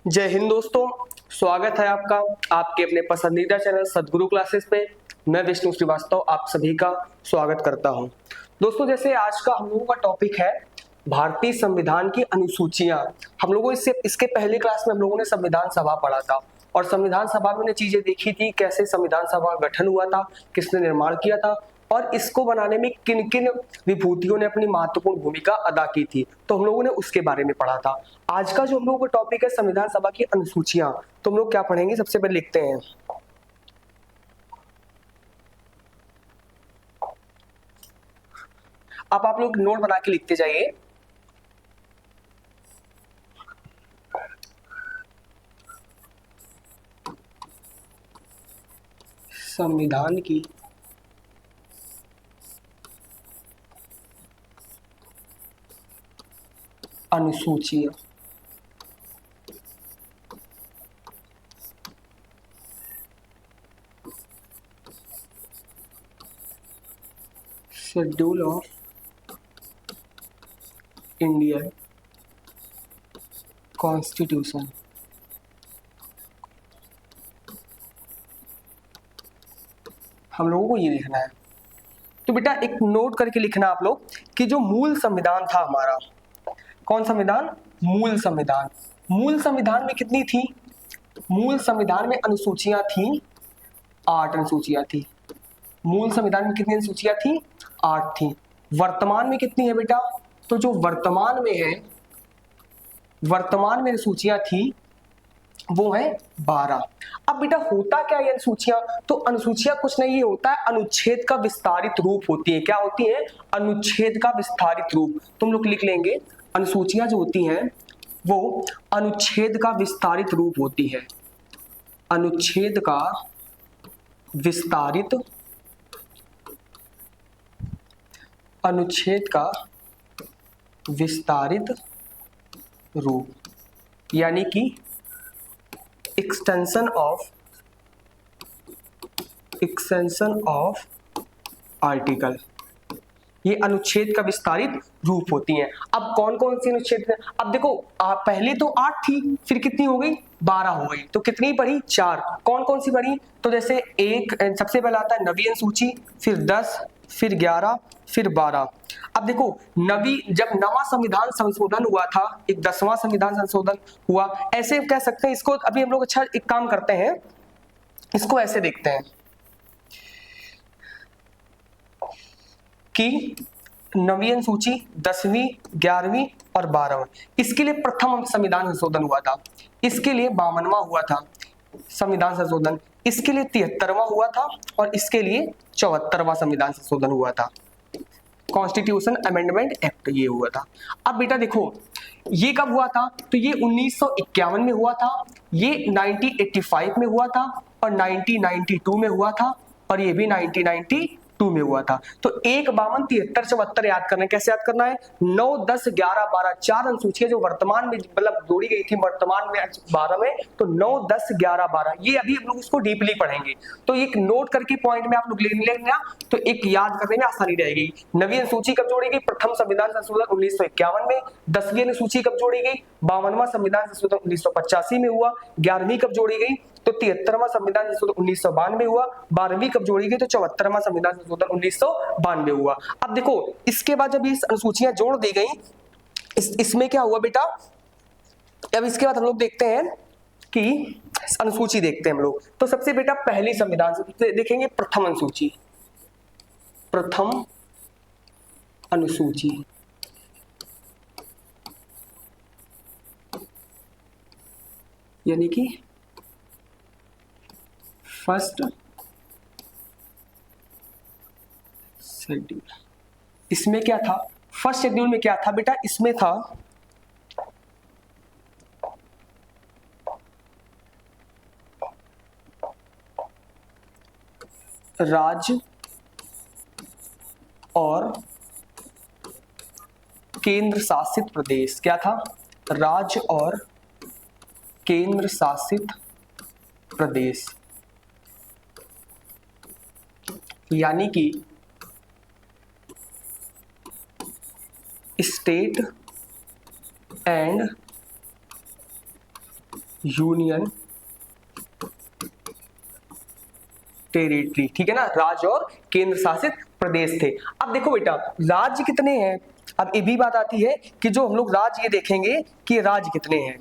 जय हिंद दोस्तों, स्वागत है आपका आपके अपने पसंदीदा चैनल सदगुरु क्लासेस पे। मैं विष्णु श्रीवास्तव आप सभी का स्वागत करता हूं। दोस्तों, जैसे आज का हम लोगों का टॉपिक है भारतीय संविधान की अनुसूचियां। हम लोगों इसके पहले क्लास में हम लोगों ने संविधान सभा पढ़ा था और संविधान सभा में ने चीजें देखी थी, कैसे संविधान सभा का गठन हुआ था, किसने निर्माण किया था और इसको बनाने में किन किन विभूतियों ने अपनी महत्वपूर्ण भूमिका अदा की थी। तो हम लोगों ने उसके बारे में पढ़ा था। आज का जो हम लोगों का टॉपिक है संविधान सभा की अनुसूचियां, तो हम लोग क्या पढ़ेंगे, सबसे पहले लिखते हैं। अब आप लोग नोट बना के लिखते जाइए। संविधान की अनुसूचियां। Schedule of Indian constitution. हम लोगों को ये लिखना है। तो बेटा एक नोट करके लिखना आप लोग कि जो मूल संविधान था हमारा, कौन संविधान? मूल संविधान। मूल संविधान में कितनी थी? मूल संविधान में अनुसूचियां थी 8 अनुसूचियां थी। मूल संविधान में कितनी अनुसूचियां थी? 8 थी। वर्तमान में कितनी है बेटा? तो जो वर्तमान में है, वर्तमान में अनुसूचियां थी वो है 12। अब बेटा होता क्या है अनुसूचियां? तो अनुसूचियां कुछ नहीं, ये होता है अनुच्छेद का विस्तारित रूप होती है। क्या होती है? अनुच्छेद का विस्तारित रूप। तुम लोग लिख लेंगे, अनुसूचियां जो होती हैं वो अनुच्छेद का विस्तारित रूप होती है। अनुच्छेद का विस्तारित, अनुच्छेद का विस्तारित रूप, यानी कि एक्सटेंशन ऑफ आर्टिकल। ये अनुच्छेद का विस्तारित रूप होती हैं। अब कौन कौन सी अनुच्छेद है? अब देखो पहले तो 8 थी, फिर कितनी हो गई? 12 हो गई। तो कितनी बढ़ी? 4। कौन कौन सी बढ़ी? तो जैसे एक सबसे पहला आता है नवीं अनुसूची, फिर 10, फिर 11, फिर 12। अब देखो जब नवा संविधान संशोधन हुआ था, एक 10वां संविधान संशोधन हुआ, ऐसे कह सकते हैं इसको। अभी हम लोग अच्छा एक काम करते हैं, इसको ऐसे देखते हैं कि नवीं अनुसूची 10वीं, 11वीं और 12वीं, इसके लिए प्रथम संविधान संशोधन हुआ था। इसके लिए 52वां हुआ था संविधान संशोधन, इसके लिए 73वां हुआ था और इसके लिए 74वां संविधान संशोधन हुआ था। कॉन्स्टिट्यूशन अमेंडमेंट एक्ट ये हुआ था। अब बेटा देखो ये कब हुआ था? तो ये 1951 में हुआ था, ये 1985 में हुआ था और 1992 में हुआ था और ये भी 1992 में हुआ था। तो 1, 52, 73, 74 याद करना है। कैसे याद करना है? 9, 10, 11, 12 4 अनुसूचियां जो वर्तमान में मतलब जोड़ी गई थी वर्तमान में 12 में। तो 9, 10, 11, 12 ये अभी हम लोग इसको डीपली पढ़ेंगे। तो एक नोट करके पॉइंट में आप लोग ले लेंगे तो एक याद करने में आसानी रहेगी। नवीं अनुसूची कब जोड़ी गई? प्रथम संविधान संशोधन 1951 में। 10वीं अनुसूची कब जोड़ी गई? 52वां संविधान संशोधन 1985 में हुआ। 11वीं कब जोड़ी गई? तो 73वां संविधान संशोधन 1992 में हुआ। 12वीं कब जोड़ी गई? तो 74वां संविधान संशोधन 1992 हुआ। अब देखो इसके बाद जब ये अनुसूचियां जोड़ दी गई, इसमें क्या हुआ बेटा? अब इसके बाद हम लोग देखते हैं कि अनुसूची देखते हैं हम लोग। तो सबसे बेटा पहली संविधान से देखेंगे प्रथम अनुसूची। प्रथम अनुसूची यानी कि फर्स्ट शेड्यूल। इसमें क्या था? फर्स्ट शेड्यूल में क्या था बेटा? इसमें था राज्य और केंद्र शासित प्रदेश। क्या था? राज्य और केंद्र शासित प्रदेश, यानी कि स्टेट एंड यूनियन टेरिटरी, ठीक है ना, राज्य और केंद्र शासित प्रदेश थे। अब देखो बेटा राज्य कितने हैं, अब ये भी बात आती है कि जो हम लोग राज्य ये देखेंगे कि राज्य कितने हैं।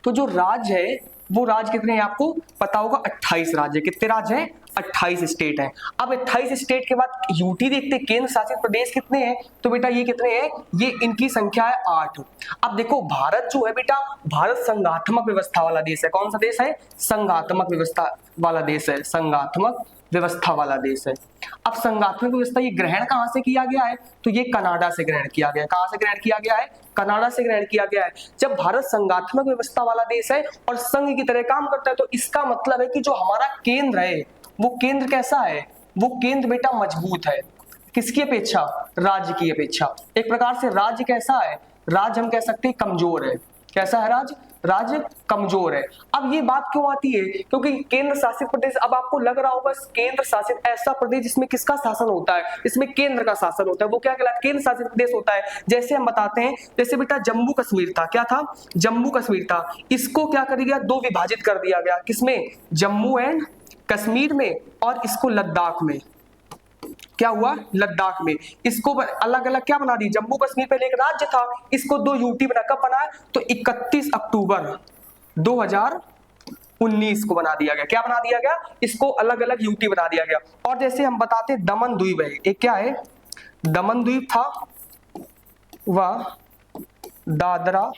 तो जो राज्य है वो राज्य कितने हैं आपको पता होगा, 28 राज्य। कितने राज्य हैं, 28 स्टेट हैं। अब 28 स्टेट के बाद यूटी देखते हैं, केंद्र शासित प्रदेश कितने हैं, तो बेटा ये कितने हैं, ये इनकी संख्या है 8। अब देखो भारत जो है बेटा, भारत संघात्मक व्यवस्था वाला देश है। कौन सा देश है, संघात्मक व्यवस्था वाला देश है, संघात्मक व्यवस्था वाला देश है। अब संघात्मक व्यवस्था ये ग्रहण कहां से किया गया है, तो ये कनाडा से ग्रहण किया गया है। कहां से ग्रहण किया गया है, कनाडा से ग्रहण किया गया है। जब भारत संघात्मक व्यवस्था वाला देश है और संघ की तरह काम करता है, तो इसका मतलब है कि जो हमारा केंद्र है वो केंद्र कैसा है, वो केंद्र बेटा मजबूत है। किसकी अपेक्षा, राज्य की अपेक्षा। एक प्रकार से राज्य कैसा है, राज्य हम कह सकते हैं कमजोर है। कैसा है राज्य, राज्य कमजोर है। अब ये बात क्यों आती है, क्योंकि केंद्र शासित प्रदेश, अब आपको लग रहा होगा केंद्र शासित ऐसा प्रदेश जिसमें किसका शासन होता है, इसमें केंद्र का शासन होता है, वो क्या कहलाता है, केंद्र शासित प्रदेश होता है। जैसे हम बताते हैं, जैसे बेटा जम्मू कश्मीर था, क्या था, जम्मू कश्मीर था, इसको क्या कर दिया, दो विभाजित कर दिया गया। किसमें, जम्मू एंड कश्मीर में, और इसको लद्दाख में। क्या हुआ, लद्दाख में। इसको अलग अलग क्या बना दी, जम्मू कश्मीर पहले एक राज्य था, इसको दो यूटी बना, कब बना, तो 31 अक्टूबर 2019 को बना दिया गया। क्या बना दिया गया, इसको अलग अलग यूटी बना दिया गया। और जैसे हम बताते दमन द्वीप है, एक क्या है, दमन द्वीप था, वह दादरा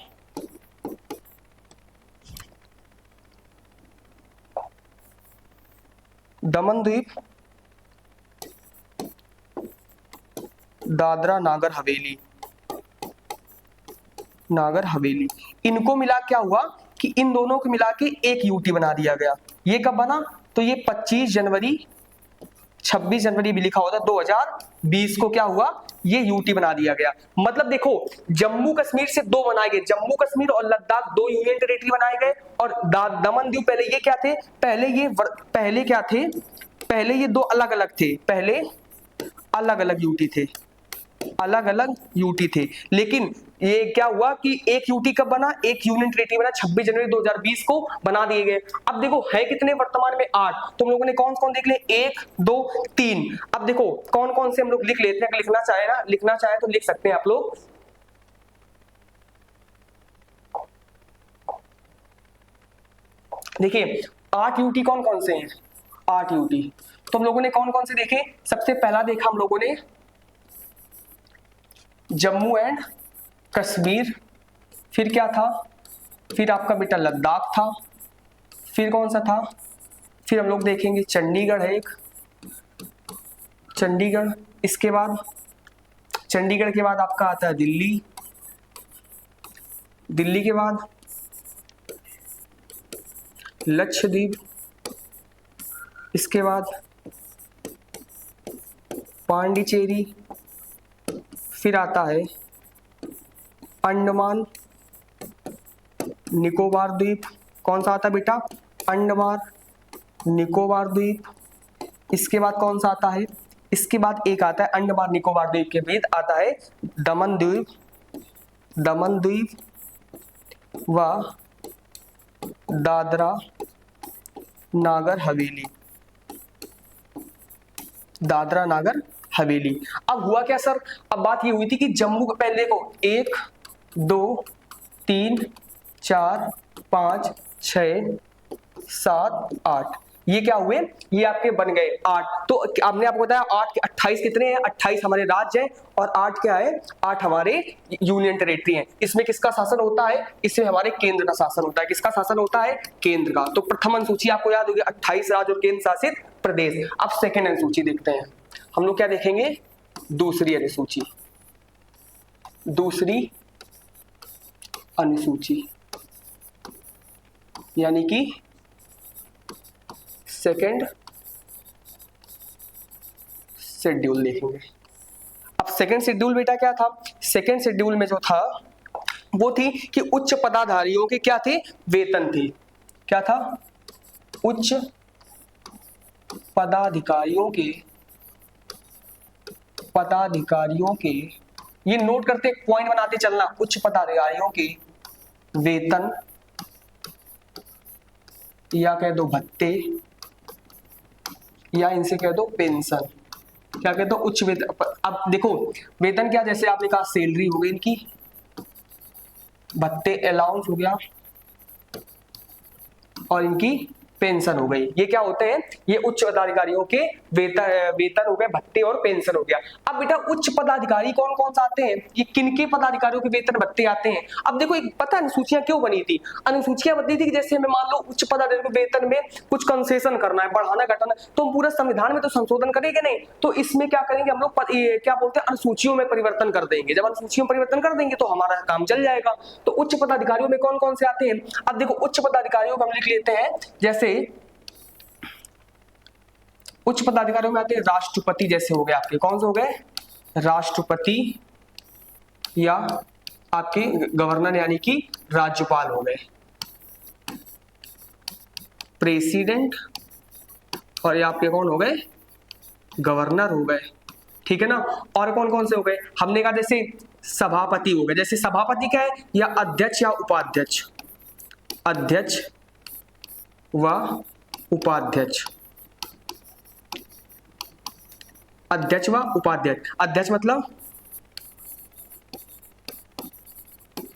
दमन द्वीप, दादरा नागर हवेली, नागर हवेली, इनको मिला क्या हुआ कि इन दोनों को मिला के एक यूटी बना दिया गया। ये कब बना, तो ये 25 जनवरी 26 जनवरी भी लिखा होता है 2020 को क्या हुआ, ये यूटी बना दिया गया। मतलब देखो जम्मू कश्मीर से दो बनाए गए, जम्मू कश्मीर और लद्दाख दो यूनियन टेरिटरी बनाए गए। और दमन द्वीप पहले ये क्या थे, पहले क्या थे, पहले ये दो अलग अलग थे, पहले अलग अलग यूटी थे, अलग अलग यूटी थे। लेकिन ये क्या हुआ कि एक यूटी कब बना, एक यूनियन टेरिटरी बना 26 जनवरी 2020 को बना दिए गए। अब देखो है कितने वर्तमान में 8, तुम लोगों ने कौन कौन देख ले, 1 2 3। अब देखो कौन कौन से हम लोग लिख लेते हैं, लिखना चाहे ना, लिखना चाहे तो लिख सकते हैं आप लोग। देखिए 8 यूटी कौन कौन से हैं, 8 यूटी तो हम लोगों ने कौन कौन से देखे, सबसे पहला देखा हम लोगों ने जम्मू एंड कश्मीर, फिर क्या था, फिर आपका बेटा लद्दाख था, फिर कौन सा था, फिर हम लोग देखेंगे चंडीगढ़ है एक, चंडीगढ़, इसके बाद चंडीगढ़ के बाद आपका आता है दिल्ली, दिल्ली के बाद लक्षद्वीप, इसके बाद पांडिचेरी, फिर आता है अंडमान निकोबार द्वीप। कौन सा आता है बेटा, अंडमान निकोबार द्वीप। इसके बाद कौन सा आता है, इसके बाद एक आता है अंडमान निकोबार द्वीप के बाद आता है दमन द्वीप, दमन द्वीप व दादरा नागर हवेली, दादरा नागर हवेली। अब हुआ क्या सर, अब बात ये हुई थी कि जम्मू का पहले को 1 2 3 4 5 6 7 8 ये क्या हुए, ये आपके बन गए 8। तो आपने आपको बताया 8 के 28 कितने हैं, 28 हमारे राज्य हैं और 8 क्या है, 8 हमारे यूनियन टेरिटरी हैं। इसमें किसका शासन होता है, इसमें हमारे केंद्र का शासन होता है। किसका शासन होता है, केंद्र का। तो प्रथम अनुसूची आपको याद होगी 28 राज्य और केंद्र शासित प्रदेश। अब सेकेंड अनुसूची देखते हैं हम लोग, क्या देखेंगे, दूसरी अनुसूची, दूसरी अनुसूची यानी कि सेकेंड शेड्यूल देखेंगे। अब सेकेंड शेड्यूल बेटा क्या था, सेकेंड शेड्यूल में जो था वो थी कि उच्च पदाधिकारियों के क्या थे, वेतन थे। क्या था, उच्च पदाधिकारियों के ये नोट करते, पॉइंट बनाते चलना, उच्च पदाधिकारियों के वेतन या कह दो भत्ते, या इनसे कह दो पेंशन, क्या कहते हो उच्च वेतन। अब देखो वेतन क्या, जैसे आपने कहा सैलरी हो गई इनकी, भत्ते अलाउंस हो गया, और इनकी पेंशन हो गई। ये क्या होते हैं, ये उच्च पदाधिकारियों के वेतन हो गए, भत्ते और पेंशन हो गया। अब बेटा उच्च पदाधिकारी कौन कौन से आते हैं, ये किनके पदाधिकारियों के वेतन भत्ते आते हैं। अब देखो एक पता अनुसूचियां क्यों बनी थी, अनुसूचियां बनी थी कि जैसे हमें मान लो उच्च पदाधिकारियों के वेतन में कुछ कंसेशन करना है, बढ़ाना घटाना, तो हम पूरा संविधान में तो संशोधन करेंगे नहीं, तो इसमें क्या करेंगे हम लोग, क्या बोलते हैं, अनुसूचियों में परिवर्तन कर देंगे। जब अनुसूचियों में परिवर्तन कर देंगे तो हमारा काम चल जाएगा। तो उच्च पदाधिकारियों में कौन कौन से आते हैं, अब देखो उच्च पदाधिकारियों को हम लिख लेते हैं, जैसे उच्च पदाधिकारियों में आते हैं राष्ट्रपति, जैसे हो गए आपके, कौन से हो गए, राष्ट्रपति, या आपके गवर्नर यानी कि राज्यपाल हो गए, प्रेसिडेंट, और ये आपके कौन हो गए, गवर्नर हो गए, ठीक है ना। और कौन कौन से हो गए, हमने कहा जैसे सभापति हो गए, जैसे सभापति क्या है, या अध्यक्ष या उपाध्यक्ष, अध्यक्ष व उपाध्यक्ष, अध्यक्ष व उपाध्यक्ष, अध्यक्ष मतलब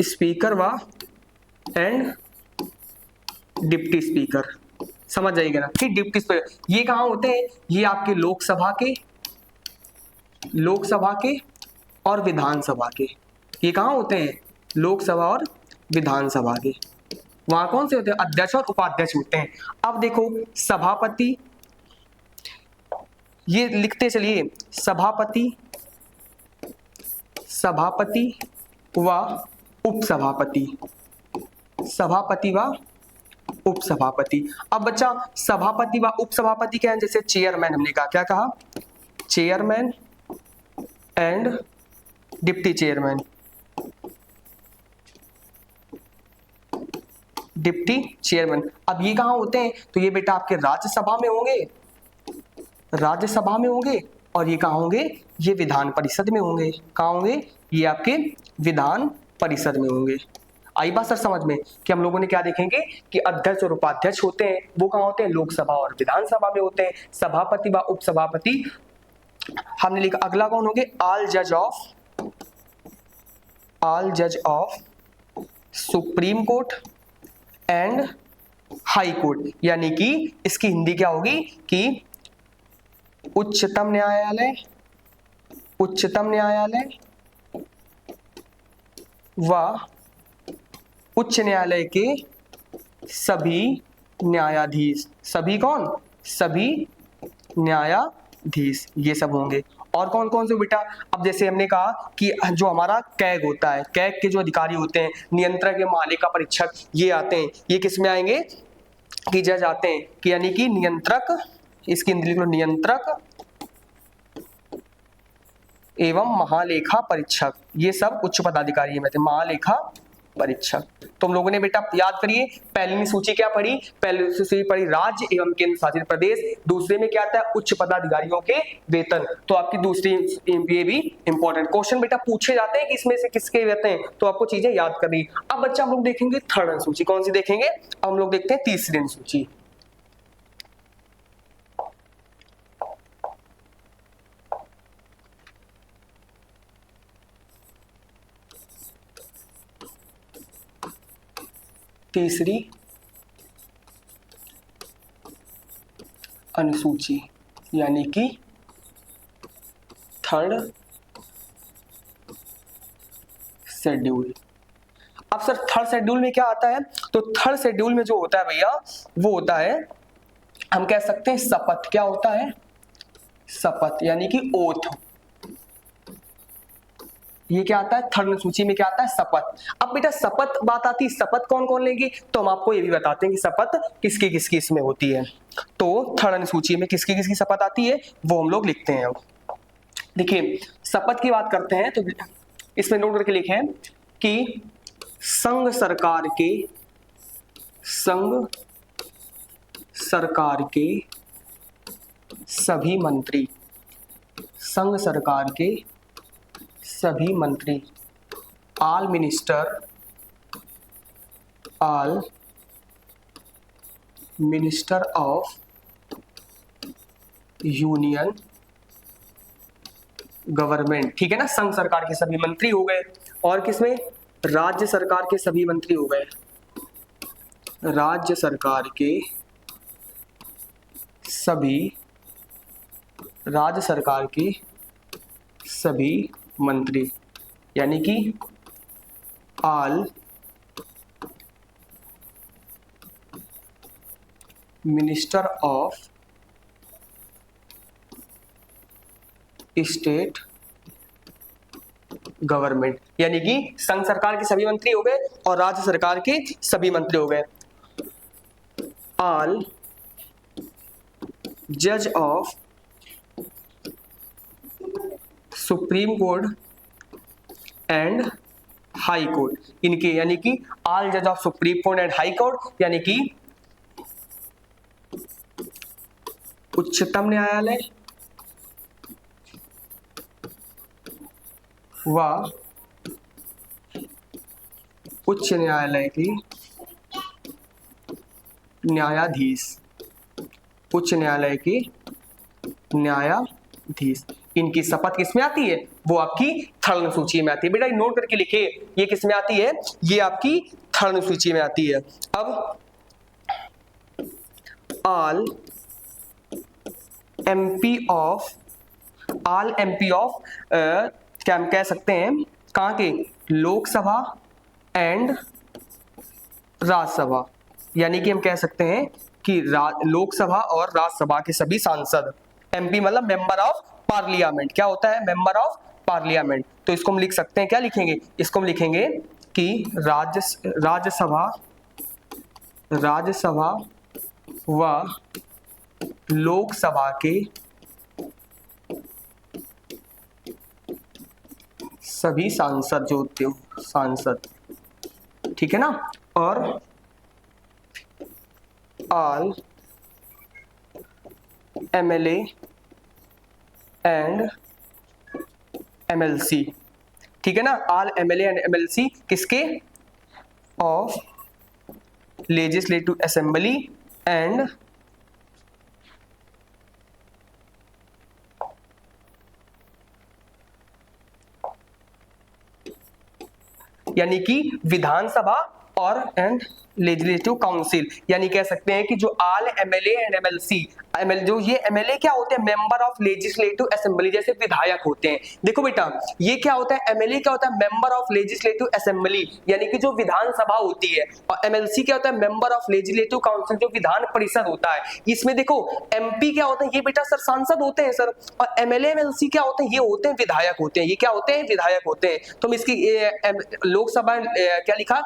स्पीकर व एंड डिप्टी स्पीकर, समझ जाइएगा ना, ठीक, डिप्टी स्पीकर। ये कहाँ होते हैं, ये आपके लोकसभा के और विधानसभा के, ये कहाँ होते हैं, लोकसभा और विधानसभा के, वहां कौन से होते हैं, अध्यक्ष और उपाध्यक्ष होते हैं। अब देखो सभापति, ये लिखते चलिए, सभापति व उपसभापति, सभापति व उपसभापति। अब बच्चा सभापति व उपसभापति क्या है, जैसे चेयरमैन हमने कहा, क्या कहा, chairman and deputy chairman, deputy chairman. अब ये कहाँ होते हैं, तो ये बेटा आपके राज्यसभा में होंगे, और ये कहाँ होंगे, ये विधान परिषद में होंगे, कहाँ होंगे, ये आपके विधान परिषद में होंगे। आई बात सर समझ में, कि हम लोगों ने क्या देखेंगे कि अध्यक्ष और उपाध्यक्ष होते हैं, वो कहाँ होते हैं, लोकसभा और विधानसभा में होते हैं। सभापति व उपसभापति हमने लिखा। अगला कौन होंगे, ऑल जज of supreme court and high court, यानी कि इसकी हिंदी क्या होगी कि उच्चतम न्यायालय व उच्च न्यायालय के सभी न्यायाधीश, सभी कौन, सभी न्यायाधीश, ये सब होंगे। और कौन कौन से बेटा, अब जैसे हमने कहा कि जो हमारा कैग होता है, कैग के जो अधिकारी होते हैं, नियंत्रक या महालेखा परीक्षक, ये आते हैं, ये किस में आएंगे, कि जज आते हैं, कि यानी कि नियंत्रक, इसकी हिंदी लिख लो, नियंत्रक एवं महालेखा परीक्षक, ये सब उच्च पदाधिकारी में थे, महालेखा परीक्षक। तो हम लोगों ने बेटा याद करिए, पहली सूची क्या पढ़ी, पहली सूची पढ़ी राज्य एवं केंद्र शासित प्रदेश, दूसरे में क्या आता है, उच्च पदाधिकारियों के वेतन। तो आपकी दूसरी ये भी इंपॉर्टेंट क्वेश्चन बेटा पूछे जाते हैं कि इसमें से किसके वेतन हैं, तो आपको चीजें याद करनी। अब बच्चा हम लोग देखेंगे थर्ड अनुसूची, कौन सी देखेंगे, अब हम लोग देखते हैं तीसरी अनुसूची। तीसरी अनुसूची यानी कि थर्ड शेड्यूल। अब सर थर्ड शेड्यूल में क्या आता है, तो थर्ड शेड्यूल में जो होता है भैया, वो होता है, हम कह सकते हैं शपथ। क्या होता है, शपथ यानी कि ओथ। ये क्या आता है, थर्ड सूची में क्या आता है, शपथ। अब बेटा शपथ बात आती है, शपथ कौन कौन लेंगे, तो हम आपको ये भी बताते हैं कि शपथ किसकी किसकी इसमें होती है। तो थर्ड सूची में किसकी किसकी शपथ आती है, वो हम लोग लिखते हैं। अब देखिए शपथ की बात करते हैं, तो इसमें नोट करके लिखे कि संघ सरकार के सभी मंत्री, संघ सरकार के सभी मंत्री, all minister of union government, ठीक है ना, संघ सरकार के सभी मंत्री हो गए। और किसमें, राज्य सरकार के सभी मंत्री हो गए, राज्य सरकार के सभी मंत्री, यानी कि all minister of state government, यानी कि संघ सरकार के सभी मंत्री हो गए और राज्य सरकार के सभी मंत्री हो गए। ऑल जज of supreme court and high court, इनके, यानी कि ऑल जज of supreme court and high court, यानी कि उच्चतम न्यायालय व उच्च न्यायालय के न्यायाधीश, उच्च न्यायालय के न्यायाधीश, इनकी शपथ किसमें आती है, वो आपकी थर्ड अनुसूची में आती है। बेटा नोट करके लिखे, ये किसमें आती है, ये आपकी थर्ड अनुसूची में आती है। अब ऑल एमपी ऑफ क्या हम कह सकते हैं, कहाँ के, लोकसभा एंड राज्यसभा, यानी कि हम कह सकते हैं कि लोकसभा और राज्यसभा के सभी सांसद, एमपी मतलब मेंबर ऑफ पार्लियामेंट, क्या होता है, मेंबर ऑफ पार्लियामेंट। तो इसको हम लिख सकते हैं, क्या लिखेंगे, इसको हम लिखेंगे कि राज्यसभा व लोकसभा के सभी सांसद जो होते हो, सांसद, ठीक है ना। और ऑल एमएलए एंड एमएलसी, ठीक है ना, ऑल एमएलए एंड एमएलसी किसके, ऑफ लेजिस्लेटिव असेंबली एंड यानी कि विधानसभा और एंड लेजिस्लेटिव काउंसिल, यानी कह सकते हैं कि जो ऑल एमएलए एंड एमएलसी, जो ये एमएलए क्या होते हैं, मेंबर ऑफ लेजिस्लेटिव असेंबली, जैसे विधायक होते हैं। देखो बेटा ये क्या होता है, एमएलए क्या होता है, मेंबर ऑफ लेजिस्लेटिव असेंबली, यानी कि जो विधानसभा होती है, और एमएलसी क्या होता है, मेंबर ऑफ लेजिस्लेटिव काउंसिल, जो विधान परिषद होता है। इसमें देखो एमपी क्या होते हैं, ये बेटा सर सांसद होते हैं सर, और एमएलए एमएलसी क्या होते हैं, ये होते हैं विधायक होते हैं, ये क्या होते हैं, विधायक होते हैं। तो हम इसकी लोकसभा क्या लिखा,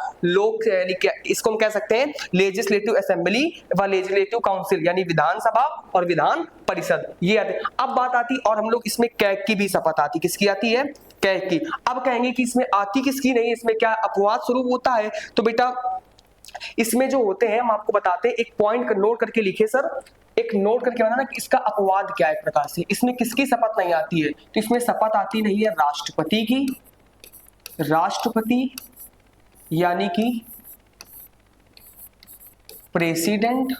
इसको हम कह सकते हैं लेजिस्लेटिव असेंबली व लेजिस्लेटिव काउंसिल, यानी विधानसभा और विधान परिषद, ये आते। अब बात आती, और हम लोग इसमें कैग की भी शपथ आती, किसकी आती है, कैग की। अब कहेंगे कि इसमें आती किसकी नहीं, इसमें क्या अपवाद स्वरूप होता है। तो बेटा इसमें जो होते हैं हम आपको बताते हैं, एक पॉइंट नोट करके लिखे सर, एक नोट करके बताना कि इसका अपवाद क्या है। एक प्रकार से इसमें किसकी शपथ नहीं आती है, तो इसमें शपथ आती नहीं है राष्ट्रपति की, राष्ट्रपति यानी कि प्रेसिडेंट,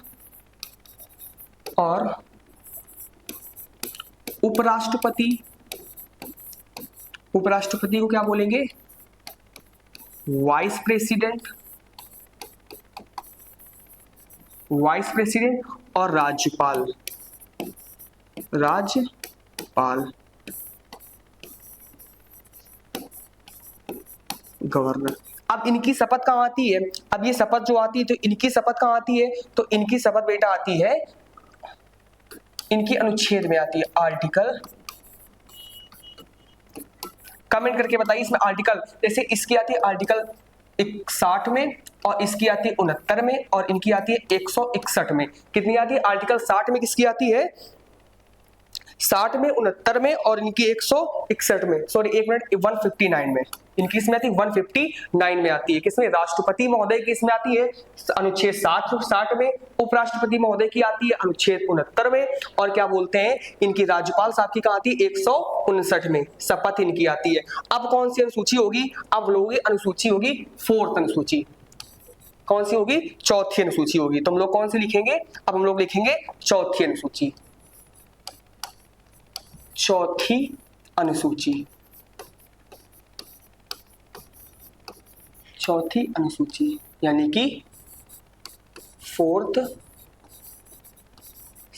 और उपराष्ट्रपति, उपराष्ट्रपति को क्या बोलेंगे, वाइस प्रेसिडेंट, वाइस प्रेसिडेंट, और राज्यपाल, राज्यपाल, गवर्नर। अब इनकी शपथ कहाँ आती है, अब ये शपथ जो आती है, तो इनकी शपथ कहाँ आती है, तो इनकी शपथ बेटा आती है, इनकी अनुच्छेद में आती है, आर्टिकल, कमेंट करके बताइए इसमें आर्टिकल, जैसे इसकी आती है आर्टिकल 60 में, और इसकी आती है 69 में, और इनकी आती है 161 में। कितनी आती है, आर्टिकल 60 में किसकी आती है, 60 में, 69 में, और इनकी 161 में, सॉरी एक मिनट, 159 में, इनकी इसमें आती है 159 में आती है। किसमें, राष्ट्रपति महोदय की इसमें आती है अनुच्छेद 60 में, उपराष्ट्रपति महोदय की आती है अनुच्छेद 69 में, और क्या बोलते हैं इनकी राज्यपाल साहब की कहाँ आती है 159 में शपथ इनकी आती है। अब कौन सी अनुसूची होगी, अब लोगों की अनुसूची होगी 4th अनुसूची। कौन सी होगी? चौथी अनुसूची होगी। तो हम लोग कौन सी लिखेंगे? अब हम लोग लिखेंगे चौथी अनुसूची। चौथी अनुसूची, चौथी अनुसूची यानी कि फोर्थ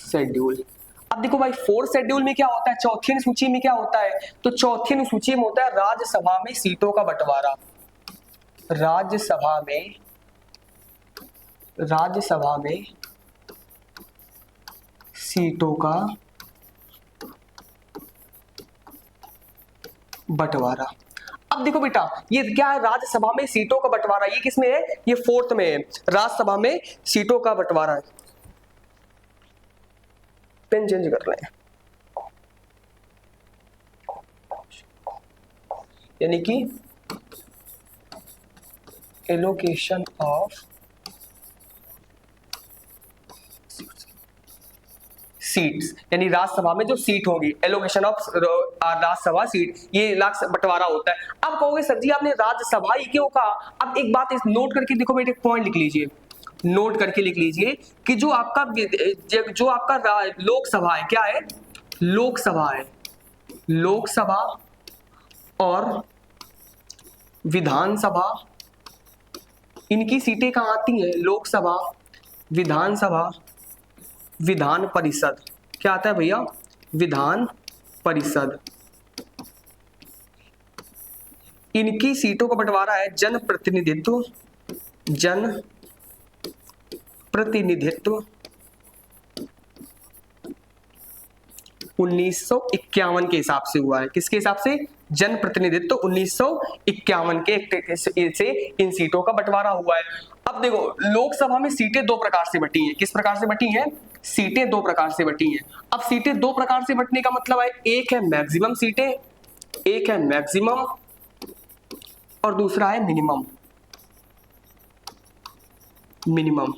शेड्यूल। अब देखो भाई, फोर्थ शेड्यूल में क्या होता है, चौथी अनुसूची में क्या होता है? तो चौथी अनुसूची में होता है राज्यसभा में सीटों का बंटवारा। राज्यसभा में, राज्यसभा में सीटों का बंटवारा। अब देखो बेटा, ये क्या है? राज्यसभा में सीटों का बंटवारा। ये किसमें है? ये फोर्थ में है, राज्यसभा में सीटों का बंटवारा है। पेन चेंज कर रहे हैं, यानी कि एलोकेशन ऑफ सीट्स, यानी राज्यसभा में जो सीट होगी, एलोकेशन ऑफ राज्यसभा सीट, ये बंटवारा होता है। अब कहोगे सर जी आपने राज्यसभा ही क्यों कहा? अब एक बात इस नोट करके देखो बेटे, पॉइंट लिख लीजिए, नोट करके लिख लीजिए कि जो आपका लोकसभा है, क्या है? लोकसभा है। लोकसभा और विधानसभा, इनकी सीटें कहाँ आती हैं? लोकसभा, विधानसभा, विधान परिषद, क्या आता है भैया? विधान परिषद, इनकी सीटों का बंटवारा है जन प्रतिनिधित्व, जन प्रतिनिधित्व 1951 के हिसाब से हुआ है। किसके हिसाब से? जन प्रतिनिधित्व 1951 के से इन सीटों का बंटवारा हुआ है। अब देखो, लोकसभा में सीटें दो प्रकार से बटी हैं। किस प्रकार से बटी हैं? सीटें दो प्रकार से बटी हैं। अब सीटें दो प्रकार से बटने का मतलब है, एक है मैक्सिमम सीटें, एक है मैक्सिमम और दूसरा है मिनिमम। मिनिमम।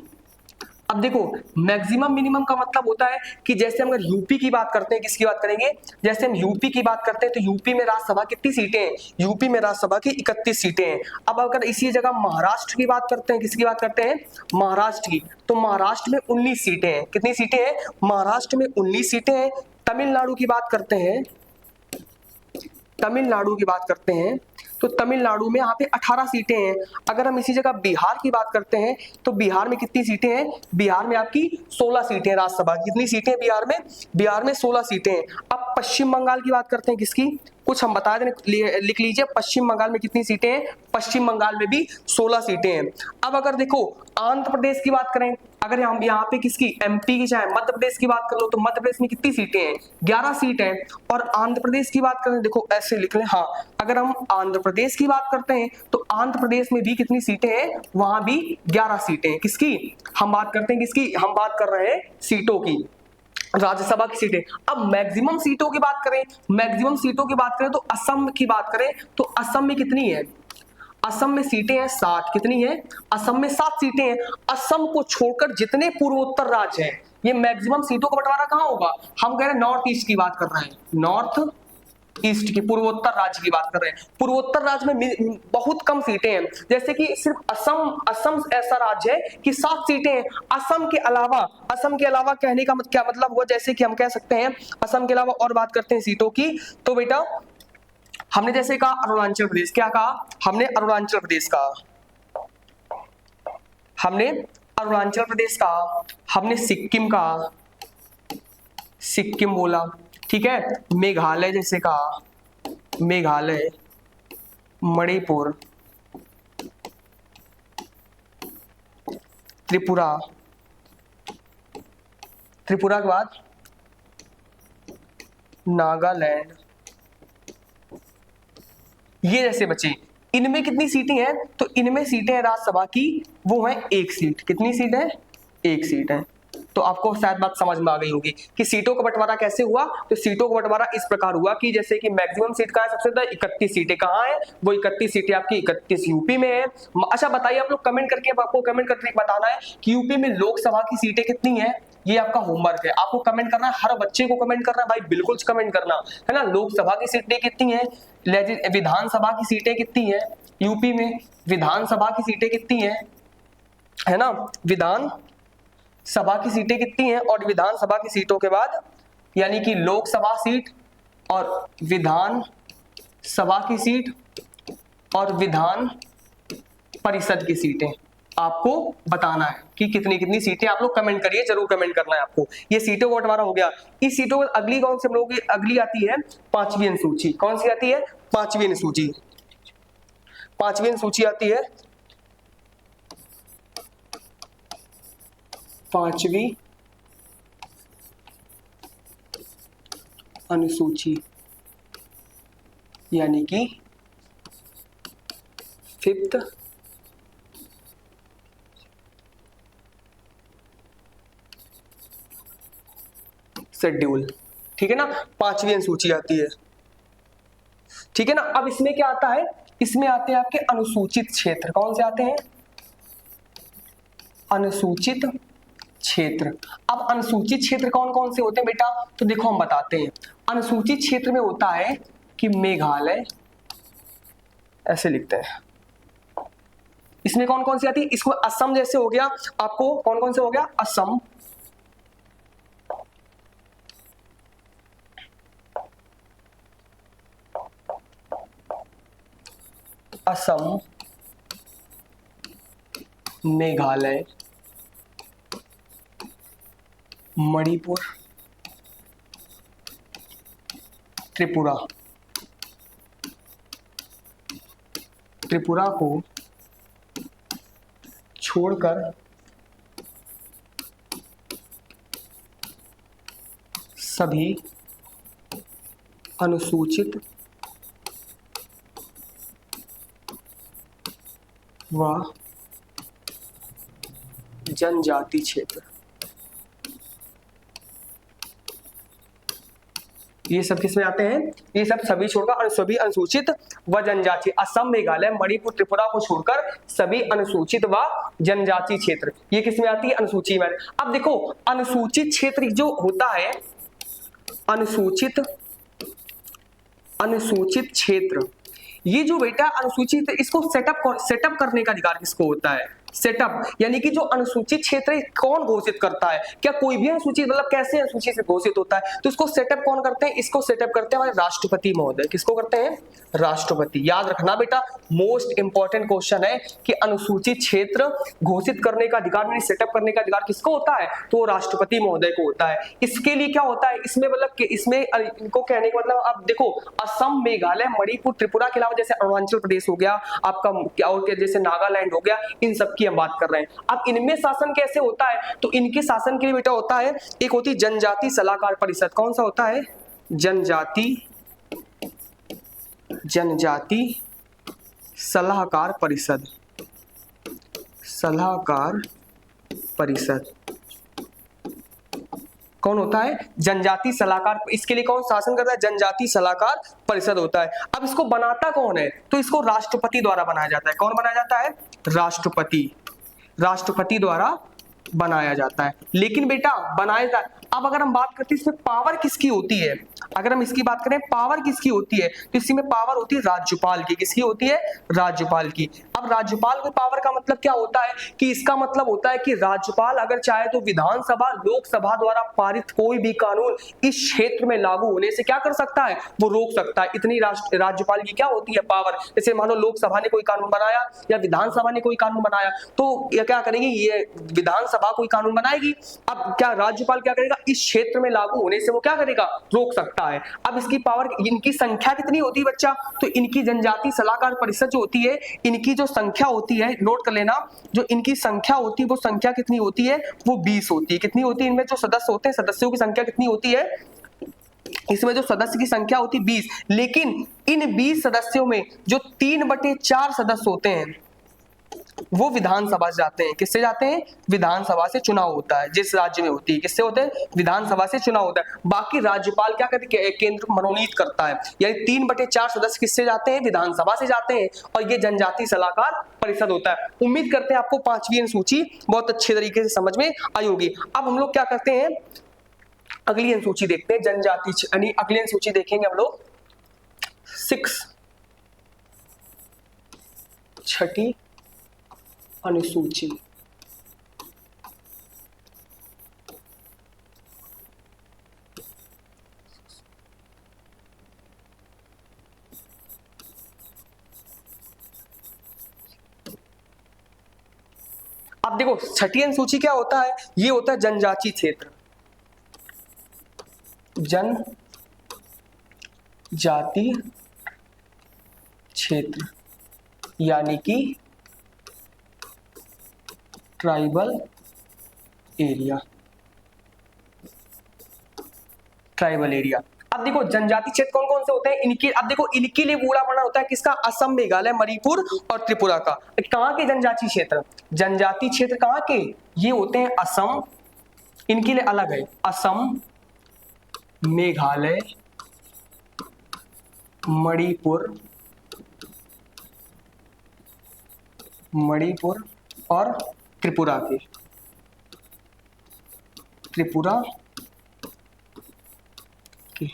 अब देखो, मैक्सिमम मिनिमम का मतलब होता है कि जैसे हम अगर यूपी की बात करते हैं, किसकी बात करेंगे? जैसे हम यूपी की बात करते हैं तो यूपी में राज्यसभा कितनी सीटें हैं? यूपी में राज्यसभा की 31 सीटें हैं। अब अगर इसी जगह महाराष्ट्र की बात करते हैं, किसकी बात करते हैं? महाराष्ट्र की, तो महाराष्ट्र में 19 सीटें हैं। कितनी सीटें हैं? महाराष्ट्र में 19 सीटें हैं। तमिलनाडु की बात करते हैं, तमिलनाडु की बात करते हैं तो तमिलनाडु में यहाँ पे 18 सीटें हैं। अगर हम इसी जगह बिहार की बात करते हैं तो बिहार में कितनी सीटें हैं? बिहार में आपकी 16 सीटें हैं राज्यसभा की। कितनी सीटें बिहार में? बिहार में 16 सीटें हैं। अब पश्चिम बंगाल की बात करते हैं, किसकी? कुछ हम बता दें, लिख लीजिए पश्चिम बंगाल में कितनी सीटें हैं? पश्चिम बंगाल में भी 16 सीटें हैं। अब अगर देखो आंध्र प्रदेश की बात करें, अगर हम यहाँ पे किसकी, एमपी की चाहे मध्य प्रदेश की बात कर लो तो मध्य प्रदेश में कितनी सीटें हैं? 11 सीट हैं। और आंध्र प्रदेश की बात करें, देखो ऐसे लिख लें, हाँ अगर हम आंध्र प्रदेश की बात करते हैं तो आंध्र प्रदेश में भी कितनी सीटें हैं? वहां भी 11 सीटें हैं। किसकी हम बात करते हैं? किसकी हम बात कर रहे हैं? सीटों की, राज्यसभा की सीटें। अब मैक्सिमम सीटों की बात करें, मैक्सिमम सीटों की बात करें तो असम की बात करें तो असम में कितनी है? असम में सीटें हैं 60। कितनी है? असम में 7 सीटें हैं। असम को छोड़कर जितने पूर्वोत्तर राज्य हैं, ये मैक्सिमम सीटों का बंटवारा कहां होगा? हम कह रहे हैं नॉर्थ ईस्ट की बात कर रहे हैं, नॉर्थ ईस्ट की, पूर्वोत्तर राज्य की बात कर रहे हैं। पूर्वोत्तर राज्य में बहुत कम सीटें हैं, जैसे कि सिर्फ असम ऐसा राज्य है कि 7 सीटें हैं। असम के अलावा कहने का क्या मतलब हुआ? जैसे कि हम कह सकते हैं असम के अलावा और बात करते हैं सीटों की, तो बेटा हमने जैसे कहा अरुणाचल प्रदेश, क्या कहा हमने? अरुणाचल प्रदेश कहा, हमने अरुणाचल प्रदेश कहा, हमने सिक्किम कहा, सिक्किम बोला, ठीक है। मेघालय जैसे कहा, मेघालय, मणिपुर, त्रिपुरा, त्रिपुरा के बाद नागालैंड, ये जैसे बचे। इनमें कितनी सीटें हैं? तो इनमें सीटें हैं राज्यसभा की, वो है 1 सीट। कितनी सीट है? 1 सीट है। तो आपको शायद बात समझ में आ गई होगी कि सीटों का बंटवारा कैसे हुआ। तो सीटों का बंटवारा इस प्रकार हुआ कि जैसे कि मैक्सिमम सीट कहाँ है? सबसे ज्यादा 31 सीटें कहाँ है? वो 31 सीटें आपकी 31 यूपी में है। अच्छा बताइए आप लोग कमेंट करके, आपको कमेंट करके बताना है कि यूपी में लोकसभा की सीटें कितनी है। ये आपका होमवर्क है, आपको कमेंट करना है, हर बच्चे को कमेंट करना है भाई, बिल्कुल कमेंट करना है ना। लोकसभा की सीटें कितनी है? विधानसभा की सीटें कितनी है? यूपी में विधानसभा की सीटें कितनी है? है ना, विधान सभा की सीटें कितनी हैं, और विधानसभा की सीटों के बाद यानी कि लोकसभा सीट और विधान सभा की सीट और विधान परिषद की सीटें आपको बताना है कि कितनी कितनी सीटें। आप लोग कमेंट करिए, जरूर कमेंट करना है आपको। ये सीटों का बंटवारा हो गया। इस सीटों में अगली कौन से हम लोग, अगली आती है पांचवी अनुसूची। कौन सी आती है? पांचवी अनुसूची। पांचवी अनुसूची आती है, पांचवी अनुसूची यानी कि फिफ्थ शेड्यूल। ठीक है ना, पांचवी अनुसूची आती है। ठीक है ना। अब इसमें क्या आता है, इसमें आते हैं आपके अनुसूचित क्षेत्र। कौन से आते हैं? अनुसूचित क्षेत्र। अब अनुसूचित क्षेत्र कौन कौन से होते हैं बेटा, तो देखो हम बताते हैं। अनुसूचित क्षेत्र में होता है कि मेघालय, ऐसे लिखते हैं। इसमें कौन कौन सी आती है? इसमें असम जैसे हो गया, आपको कौन कौन से हो गया? असम, असम, मेघालय, मणिपुर, त्रिपुरा। त्रिपुरा को छोड़कर सभी अनुसूचित व जनजाति क्षेत्र, ये सब किसमें आते हैं? ये सब सभी छोड़कर सभी अनुसूचित व जनजाति, असम, मेघालय, मणिपुर, त्रिपुरा को छोड़कर सभी अनुसूचित व जनजाति क्षेत्र, ये किसमें आती है? अनुसूची में। अब देखो अनुसूचित क्षेत्र जो होता है, अनुसूचित क्षेत्र, ये जो बेटा अनुसूचित, इसको सेटअप करने का अधिकार किसको होता है? सेटअप यानी कि जो अनुसूचित क्षेत्र है कौन घोषित करता है? क्या कोई भी अनुसूचित, मतलब कैसे अनुसूची से घोषित होता है? तो इसको सेटअप कौन करते हैं? इसको सेटअप करते हैं हमारे राष्ट्रपति महोदय। किसको करते हैं? राष्ट्रपति। याद रखना बेटा, मोस्ट इंपॉर्टेंट क्वेश्चन है कि अनुसूचित क्षेत्र घोषित करने का अधिकार, यानी सेटअप करने का अधिकार किसको होता है? तो राष्ट्रपति महोदय को होता है। इसके लिए क्या होता है इसमें, मतलब इसमें इनको कहने का मतलब, आप देखो असम, मेघालय, मणिपुर, त्रिपुरा के अलावा जैसे अरुणाचल प्रदेश हो गया आपका, और जैसे नागालैंड हो गया, इन सब की हम बात कर रहे हैं। अब इनमें शासन कैसे होता है? तो इनके शासन के लिए बेटा होता है, एक होती है जनजाति सलाहकार परिषद। कौन सा होता है? जनजाति सलाहकार परिषद। सलाहकार परिषद कौन होता है? जनजाति सलाहकार। इसके लिए कौन शासन करता है? जनजाति सलाहकार परिषद होता है। अब इसको बनाता कौन है? तो इसको राष्ट्रपति द्वारा बनाया जाता है। कौन बनाया जाता है? राष्ट्रपति। राष्ट्रपति द्वारा बनाया जाता है। लेकिन बेटा बनाया जाता, अब अगर हम बात करते हैं इसमें पावर किसकी होती है, अगर हम इसकी बात करें पावर किसकी होती है, तो इसी में पावर होती है राज्यपाल की। किसकी होती है? राज्यपाल की। अब राज्यपाल की पावर का मतलब क्या होता है कि इसका मतलब होता है कि राज्यपाल अगर चाहे तो विधानसभा, लोकसभा द्वारा पारित कोई भी कानून इस क्षेत्र में लागू होने से क्या कर सकता है? वो रोक सकता है। इतनी राज्यपाल की क्या होती है? पावर। जैसे मानो लोकसभा ने कोई कानून बनाया या विधानसभा ने कोई कानून बनाया, तो ये क्या करेंगे? ये विधानसभा कोई कानून बनाएगी, अब क्या राज्यपाल क्या करेगा? इस क्षेत्र में लागू होने से वो क्या करेगा? रोक सकता है। अब इसकी पावर, इनकी संख्या कितनी होती है बच्चा? तो इनकी जनजाति सलाहकार परिषद जो होती है, इनकी जो संख्या होती है, नोट कर लेना, जो इनकी संख्या होती है वो संख्या कितनी होती है? वो 20 होती है। कितनी होती है? इनमें जो सदस्य होते हैं, सदस्यों की संख्या कितनी होती है? इसमें जो सदस्य की संख्या होती है 20। लेकिन इन 20 सदस्यों में जो 3/4 सदस्य होते हैं वो विधानसभा से जाते हैं। किससे जाते हैं? विधानसभा से चुनाव होता है। जिस राज्य में होती है, किससे होते हैं? विधानसभा से चुनाव होता है। बाकी राज्यपाल क्या करते हैं? केंद्र मनोनीत करता है। यानी 3/4 सदस्य किससे जाते हैं? विधानसभा से जाते हैं। और ये जनजाति सलाहकार परिषद होता है। उम्मीद करते हैं आपको पांचवी अनुसूची बहुत अच्छे तरीके से समझ में आई होगी। अब हम लोग क्या करते हैं, अगली अनुसूची देखते हैं। जनजाति यानी अगली अनुसूची देखेंगे हम लोग 6, छठी अनुसूची। अब देखो छठी अनुसूची क्या होता है, ये होता है जनजातीय क्षेत्र, जनजातीय क्षेत्र यानी कि ट्राइबल एरिया, ट्राइबल एरिया। अब देखो जनजाति क्षेत्र कौन कौन से होते हैं, इनके अब देखो इनके लिए बूढ़ा पड़ना होता है किसका, असम, मेघालय, मणिपुर और त्रिपुरा का। कहाँ के जनजाति क्षेत्र, जनजाति क्षेत्र कहाँ के, ये होते हैं असम, इनके लिए अलग है, असम, मेघालय, मणिपुर और त्रिपुरा के, त्रिपुरा के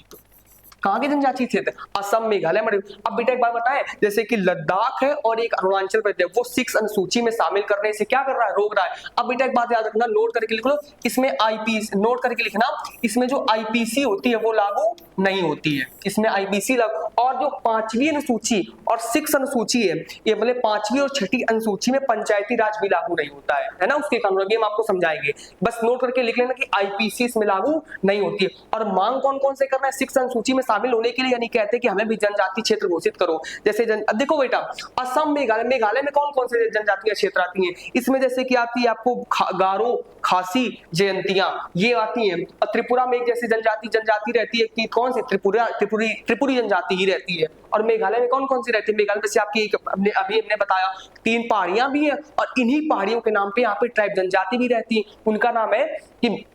कहाँ के जनजातीय क्षेत्र, असम, मेघालय, मणिपुर। अब बेटा एक बात बताएं, जैसे कि लद्दाख है और एक अरुणाचल प्रदेश, वो 6 अनुसूची में शामिल करने से क्या कर रहा है, रोक रहा है। अब बेटा एक बात याद रखना, नोट करके लिख लो, इसमें आईपीसी नोट करके लिखना, इसमें जो आईपीसी होती है वो लागू नहीं होती है, इसमें आईपीसी लागू। और जो 5वीं अनुसूची और 6 अनुसूची है, ये बोले 5वीं और 6ठी अनुसूची में पंचायती राज भी लागू नहीं होता है ना, उसके कानून अभी हम आपको समझाएंगे, बस नोट करके लिख लेना कि आईपीसी इसमें लागू नहीं होती है। और मांग कौन कौन से करना है, 6 अनुसूची में शामिल होने के लिए, यानी कहते हैं कि हमें भी जनजातीय क्षेत्र घोषित करो। जैसे अब देखो बेटा, असम, मेघालय, मेघालय में कौन कौन से जनजातीय क्षेत्र आती हैं, इसमें जैसे कि आती है आपको गारो, खासी, जयंतियां, ये आती हैं। और त्रिपुरा में एक जैसी जनजाति रहती है कि कौन सी, त्रिपुरी जनजाति ही रहती है। और मेघालय में कौन कौन सी रहती है, मेघालय में जैसे आपकी अभी हमने बताया 3 पहाड़ियां भी हैं, और इन्हीं पहाड़ियों के नाम पे यहाँ पे ट्राइब जनजाति भी रहती है, उनका नाम है कि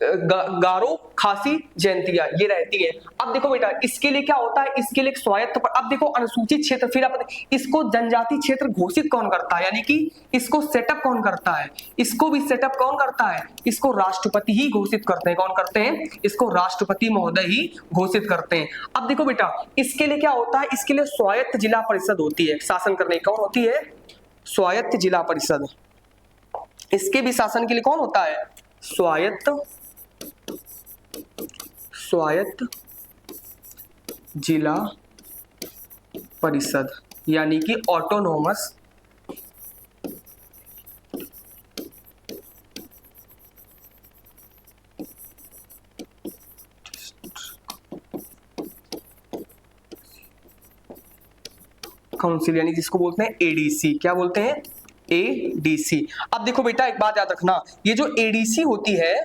गारो, खासी, जयंतिया, ये रहती है। अब देखो बेटा इसके लिए क्या होता है, इसके लिए स्वायत्त, अब देखो अनुसूचित क्षेत्र, फिर आप इसको जनजाति क्षेत्र घोषित कौन करता है, यानी कि इसको सेटअप कौन करता है, इसको भी सेटअप कौन करता है, इसको राष्ट्रपति ही घोषित करते हैं। कौन करते हैं, इसको राष्ट्रपति महोदय ही घोषित करते हैं। अब देखो बेटा इसके लिए क्या होता है, इसके लिए स्वायत्त जिला परिषद होती है, शासन करने कौन होती है, स्वायत्त जिला परिषद। इसके भी शासन के लिए कौन होता है, स्वायत्त जिला परिषद यानी कि ऑटोनोमस काउंसिल, यानी जिसको बोलते हैं एडीसी। क्या बोलते हैं, एडीसी। अब देखो बेटा एक बात याद रखना, ये जो एडीसी होती है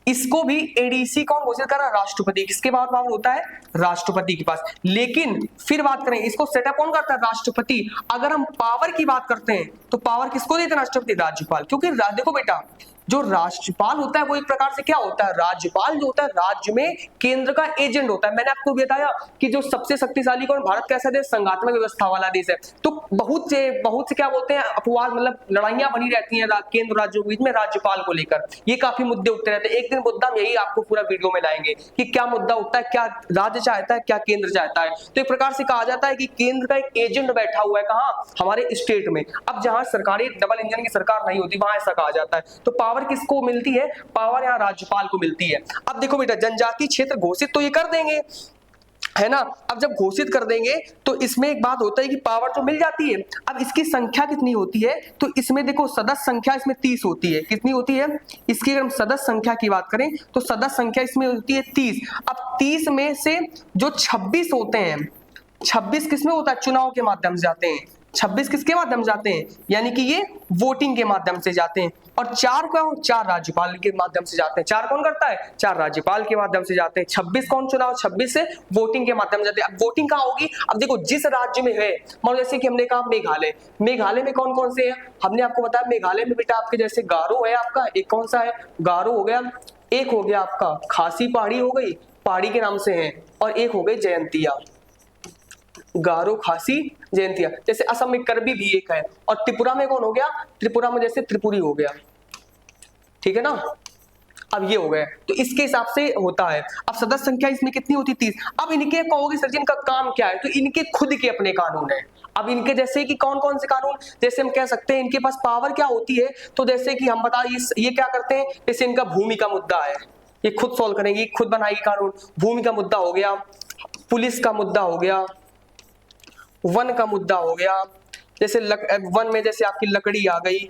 इसको भी एडीसी कौन घोषित कर रहा है, राष्ट्रपति। किसके पास पावर होता है, राष्ट्रपति के पास। लेकिन फिर बात करें इसको सेटअप कौन करता है, राष्ट्रपति। अगर हम पावर की बात करते हैं तो पावर किसको देते हैं, राष्ट्रपति, राज्यपाल। क्योंकि देखो बेटा जो राज्यपाल होता है वो एक प्रकार से क्या होता है, राज्यपाल जो होता है राज्य में केंद्र का एजेंट होता है। मैंने आपको बताया कि जो सबसे शक्तिशाली कौन, भारत कैसा देश, संघात्मक व्यवस्था वाला देश है। तो बहुत से क्या बोलते हैं अपवाद, मतलब लड़ाइयां बनी रहती हैं केंद्र राज्यों के बीच में राज्यपाल को लेकर, ये काफी मुद्दे उठते रहते हैं। एक दिन मुद्दा हम यही आपको पूरा वीडियो में लाएंगे कि क्या मुद्दा उठता है, क्या राज्य चाहता है, क्या केंद्र चाहता है। तो एक प्रकार से कहा जाता है कि केंद्र का एक एजेंट बैठा हुआ है कहाँ, हमारे स्टेट में। अब जहां सरकारी डबल इंजन की सरकार नहीं होती वहां ऐसा कहा जाता है। तो पावर किसको मिलती है, पावर यहाँ राज्यपाल को मिलती है। अब देखो बेटा जनजातीय क्षेत्र घोषित तो ये कर देंगे, है ना। अब जब घोषित कर देंगे तो इसमें एक बात होता है कि पावर तो मिल जाती है। अब इसकी संख्या कितनी होती है, तो इसमें देखो सदस्य संख्या इसमें 30 होती है। कितनी होती है, इसकी अगर हम सदस्य संख्या की बात करें तो सदस्य संख्या इसमें होती है 30। अब 30 में से जो 26 होते हैं, 26 किसमें होता है, चुनाव के माध्यम से जाते हैं। 26 किसके माध्यम से जाते हैं, यानी कि ये वोटिंग के माध्यम से जाते हैं। और 4 कौन, 4 राज्यपाल के माध्यम से जाते हैं। 4 कौन करता है, 4 राज्यपाल के माध्यम से जाते हैं। 26 कौन चुनाव, 26 से वोटिंग के माध्यम से जाते हैं। अब वोटिंग कहाँ होगी, अब देखो जिस राज्य में है, मान जैसे कि हमने कहा मेघालय, मेघालय में कौन कौन से हैं, हमने आपको बताया मेघालय में बेटा आपके जैसे गारो है आपका, एक कौन सा है, गारो हो गया, एक हो गया आपका खासी पहाड़ी हो गई, पहाड़ी के नाम से है, और एक हो गई जयंतिया, गारो, खासी, जयंतिया। जैसे असम में करबी भी एक है, और त्रिपुरा में कौन हो गया, त्रिपुरा में जैसे त्रिपुरी हो गया, ठीक है ना। अब ये हो गए, तो इसके हिसाब से होता है। अब सदस्य संख्या इसमें कितनी होती, 30। अब इनके कहोगे सर जी इनका काम क्या है, तो इनके खुद के अपने कानून है। अब इनके जैसे कि कौन कौन से कानून, जैसे हम कह सकते हैं इनके पास पावर क्या होती है, तो जैसे कि हम बता ये क्या करते हैं, जैसे इनका भूमि का मुद्दा है, ये खुद सोल्व करेंगे, खुद बनाएगी कानून। भूमि का मुद्दा हो गया, पुलिस का मुद्दा हो गया, वन का मुद्दा हो गया, जैसे वन में जैसे आपकी लकड़ी आ गई,